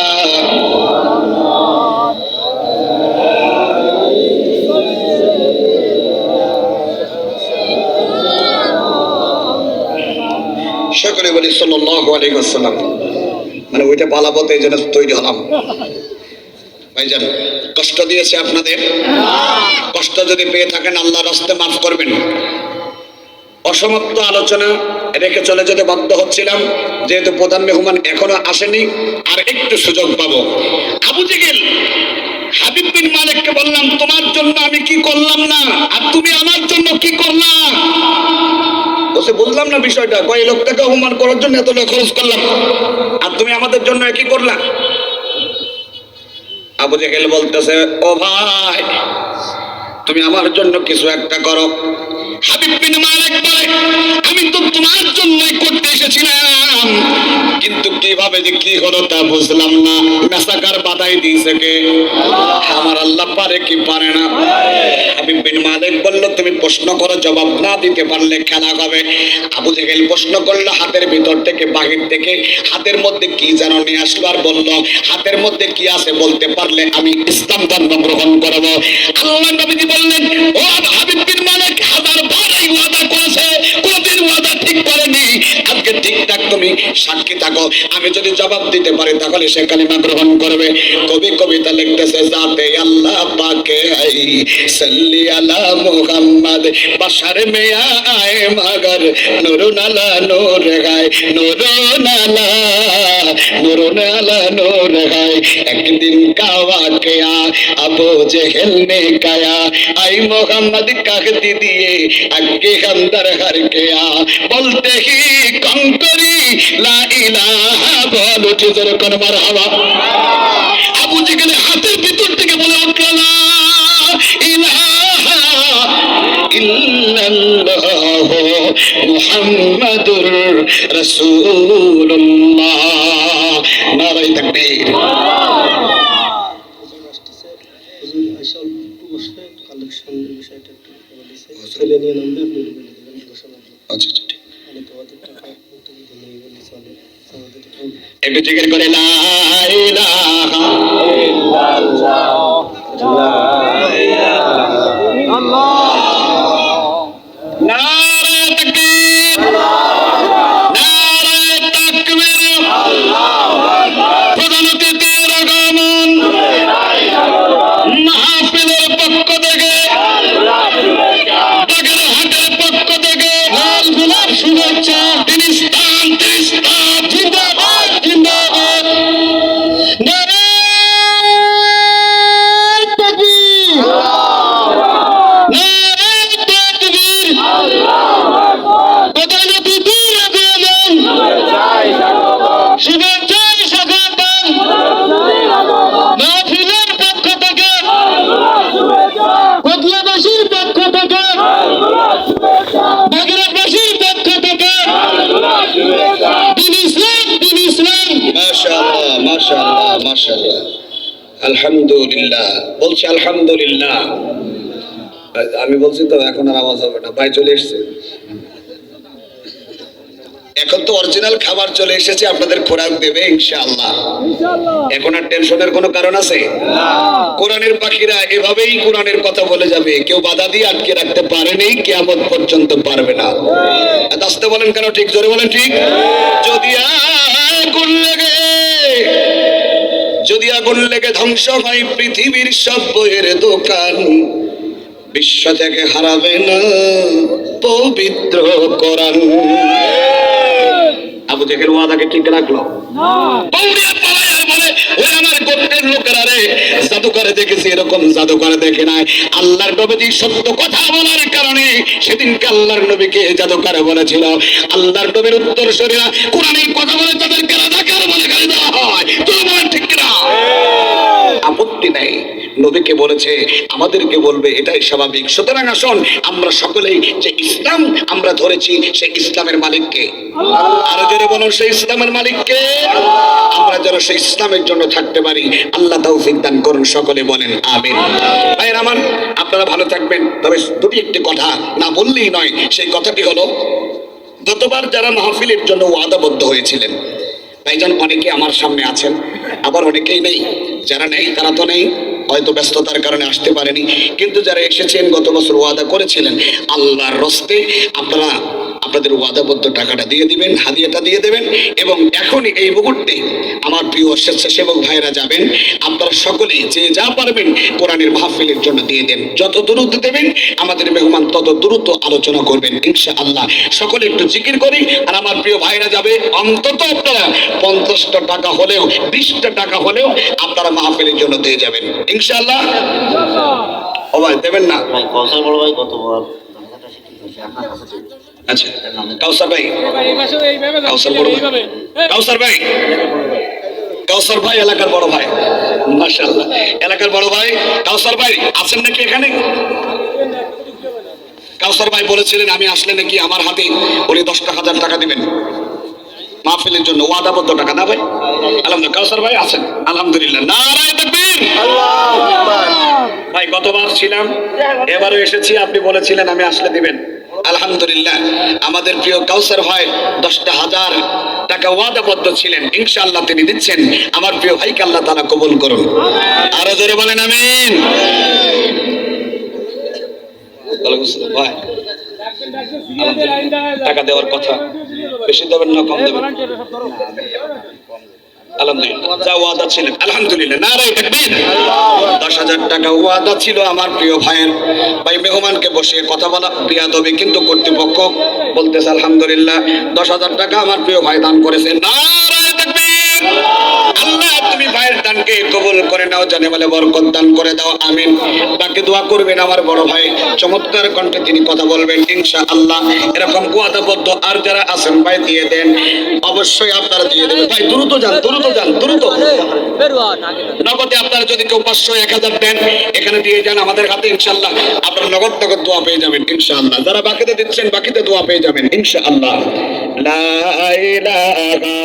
সকলে বলি সাল্লাল্লাহু আলাইহি ওয়াসাল্লাম। মানে ওইটা পালাবো, এই জন্য তৈরি হলাম। ভাইজান কষ্ট দিয়েছে আপনাদের, কষ্ট যদি পেয়ে থাকেন আল্লাহর রাস্তায় মাফ করবেন। অসমাপ্ত আলোচনা রেখে চলে যেতে বাধ্য হচ্ছিলাম, যেহেতু প্রধান মেহমান এখনো আসেনি, আর একটু সুযোগ পাবো। আবু জেহেল হাবিব বিন মালিককে বললাম, তোমার জন্য আমি কি করলাম না, আর তুমি আমার জন্য কি করলাম? বসে বললাম না বিষয়টা, কয় লোকটাকে অপমান করার জন্য এত টাকা খরচ করলাম, আর তুমি আমাদের জন্য একই করলা। আবু জেহেল বলতেছে, ও ভাই তুমি আমার জন্য কিছু একটা করো। হাবিব বিন মালিক বলে, আমি তো তোমার জন্যই করতে এসেছিলাম, কিন্তু কিভাবে যে কি হলো তা বুঝলাম না। মেসাকার বাধাই দিয়েছে কে? আমার আল্লাহ পারে কি পারে না? হাবিব বিন মালিক বলল, তুমি প্রশ্ন করো, জবাব না দিতে পারলে খেলা হবে। আবু জেহেল প্রশ্ন করলো, হাতের ভিতর থেকে বাহির থেকে হাতের মধ্যে কি যেন নিয়ে আসলো, আর বলল, হাতের মধ্যে কি আছে বলতে পারলে আমি ইসলাম ধর্ম গ্রহণ করবো। আল্লাহ নবীজি বললেন, ও হাবিব বিন মালিক হাজার বার এই ওয়াদা করেছে, কোনদিন ওয়াদা ঠিক করেনি, আজকে ঠিকঠাক তুমি সাক্ষী থাকো, আমি যদি জবাব দিতে পারি তাহলে সে কালিমা গ্রহণ করবে। কবি কবিতা লিখতেছে, যাতে আল্লাহ পাকে আই সাল্লি আলা মুহাম্মদ বাশার মে আয়ে মগর নূরুন আলা নূর গায়, নূরুন আলা নূর গায়। একদিন का वाकया अबू जहल ने कहा, आई मोहम्मद कहती दिए आगे अंदर हर गया, बोलते ही कंकरी ला इलाहा बोलो जोर कर मरहबा। আবু জেহেল হাতের ভিতর থেকে বলে উঠল, লা ইলাহা ইল্লাল্লাহ মুহাম্মাদুর রাসূলুল্লাহ। নারায়ে তাকবীর। কালেকশনের বিষয়টা একটু বলেছে, ছেলে নিয়ে নামবে, আপনি বলে দেবেন ঘোষণা। আচ্ছা আচ্ছা ঠিক। মানে তোমাদের টাকা তুমি নেই বলে চলে, আমাদের একটু জিকির করে লা ইলাহা নারায়ে তাকবীর, নারায়ে তাকবীর। প্রধান অতিথির আগমন মাহফিলের পক্ষ থেকে, বাগেরহাটের পক্ষ থেকে লাল গোলাপ শুভেচ্ছা। দিন ইসলাম, দিন ইসলাম জিন্দাবাদ, জিন্দাবাদ। নারায়ে আলহামদুলিল্লাহ, বলছি আলহামদুলিল্লাহ। আমি বলছি তো এখন আর আওয়াজ হবে না, ভাই চলে এসছে। এখন তো অরিজিনাল খাবার চলে এসেছে, আপনাদের খোরাক দেবে ইনশাআল্লাহ। এখন আর টেনশনের কোনো কারণ আছে? কোরআনের পাখিরা এভাবেই কোরআনের কথা বলে যাবে, কেউ বাধা দিয়ে আটকে রাখতে পারেনি, কিয়ামত পর্যন্ত পারবে না। এত আস্তে বলেন কেন? ঠিক জোরে বলেন ঠিক। যদি আগুন লেগে, যদি আগুন লেগে ধ্বংস হয় পৃথিবীর সব বইয়ের দোকান, বিশ্ব থেকে হারাবে না পবিত্র কোরআন। আবু জেহেল ওয়াদাকে ঠিক রাখলো। দৌড়ে পালায় আর বলে, ওই আমার গোত্রের লোকেরা রে, জাদুকরে দেখেছি, এরকম জাদুকরে দেখে নাই। আল্লাহর নবী সত্য কথা বলার কারণে সেদিনকে আল্লাহর নবীকে জাদুকরে বলেছিল। আল্লাহর নবীর উত্তরসূরিরা কোরআনের কথা বলে তাদেরকে রাজাকার বলে গালি দেওয়া হয়। তুই বলেন ঠিক কিনা? আপত্তি নেই, নবীকে বলেছে, আমাদেরকে বলবে, এটাই স্বাভাবিক। সুতরাং আসুন আমরা সকলেই যে ইসলাম আমরা ধরেছি, সেই ইসলামের মালিককে আরো জোরে বলুন, সেই ইসলামের মালিককে। আমরা যেন সেই ইসলামের জন্য থাকতে পারি, আল্লাহ তৌফিক দান করুন, সকলে বলেন আমিন। ভাইয়ের আমার, আপনারা ভালো থাকবেন। তবে দুটি একটি কথা না বললেই নয়, সেই কথাটি হলো, গতবার যারা মাহফিলের জন্য ওয়াদাবদ্ধ হয়েছিলেন, ভাইজান অনেকে আমার সামনে আছেন, আবার অনেকেই নেই। যারা নেই তারা তো নেই, হয়তো ব্যস্ততার কারণে আসতে পারেনি। কিন্তু যারা এসেছেন, গত বছর ওয়াদা করেছিলেন, আল্লাহর রস্তে আপনারা আপনাদের ওয়াদাবদ্ধ টাকাটা দিয়ে দিবেন, হাদিয়াটা দিয়ে দেবেন। এবং এখনই এই মুহূর্তে আমার প্রিয় স্বেচ্ছাসেবক ভাইরা যাবেন, আপনারা সকলেই যে যা পারবেন কোরআনের মাহফিলের জন্য দিয়ে দেন। যত দ্রুত দেবেন আমাদের মেহমান তত দ্রুত আলোচনা করবেন ইনশাআল্লাহ। সকলে একটু জিকির করি। আর আমার প্রিয় ভাইরা যাবে, অন্তত আপনারা 50টা টাকা হলেও, 20টা টাকা হলেও আপনারা মাহফিলের জন্য দিয়ে যাবেন ইনশাআল্লাহ। ও ভাই দেবেন না? ভাই কৌশল বড় ভাই গতবার ধানকাটা সে ঠিক হয়েছে আপনার কাছে ঠিক। আচ্ছা, কাউসার ভাই, কাউসার বড় ভাই, কাউসার ভাই, কাউসার ভাই এলাকার বড় ভাই, মাশাআল্লাহ, এলাকার বড় ভাই কাউসার ভাই আছেন নাকি এখানে? কাউসার ভাই বলেছিলেন আমি আসলে নাকি আমার হাতে উনি 10,000 টাকা দিবেন মাহফিলের জন্য, ওয়াদাবদ্ধ টাকা। না ভাই? আলহামদুলিল্লাহ, কাউসার ভাই আছেন, আলহামদুলিল্লাহ। নারায়ে তাকবীর। ভাই গতবার ছিলাম, এবারও এসেছি, আপনি বলেছিলেন আমি আসলে দিবেন, আলহামদুলিল্লাহ। আমাদের প্রিয় কাউসার ভাই 10,000 টাকা ওয়াদাবদ্ধ ছিলেন, ইনশাআল্লাহ তিনি দিচ্ছেন। আমার প্রিয় ভাইকে আল্লাহ তাআলা কবুল করুন, আরো জোরে বলেন আমিন। ভাই টাকা দেওয়ার কথা, বেশি দেবেন না কম দেবেন? আলহামদুলিল্লাহ, যা ওয়াদা ছিলেন, আলহামদুলিল্লাহ, নারায়ে তাকবীর। 10,000 টাকা ওয়াদা ছিল আমার প্রিয় ভাইয়ের। ভাই মেহমানকে বসিয়ে কথা বলা বিয়াদবি, কিন্তু কর্তৃপক্ষ বলতেছে আলহামদুলিল্লাহ 10,000 টাকা আমার প্রিয় ভাই দান করেছেন। নারায়ে তাকবীর। আল্লাহ তুমি ভাইয়ের দানকে কবুল করে নাও, জানে বলে বরকত দান করে দাও, আমিন। বাকি দোয়া করবেন আমার বড় ভাই, চমৎকার কণ্ঠে তিনি কথা বলবেন ইনশাআল্লাহ। এরকম ওয়াদাবদ্ধ আর যারা আছেন ভাই দিয়ে দেন, অবশ্যই আপনারা দিয়ে দেবেন। ভাই দ্রুত যান, দ্রুত যান, দ্রুত। নগদে আপনারা যদি কেউ 500, 1000 দেন, এখানে দিয়ে যান আমাদের হাতে, ইনশাআল্লাহ আপনারা নগদ নগদ দোয়া পেয়ে যাবেন ইনশাআল্লাহ। যারা বাকিতে দিচ্ছেন, বাকিতে দোয়া পেয়ে যাবেন ইনশাআল্লাহ। লা ইলাহা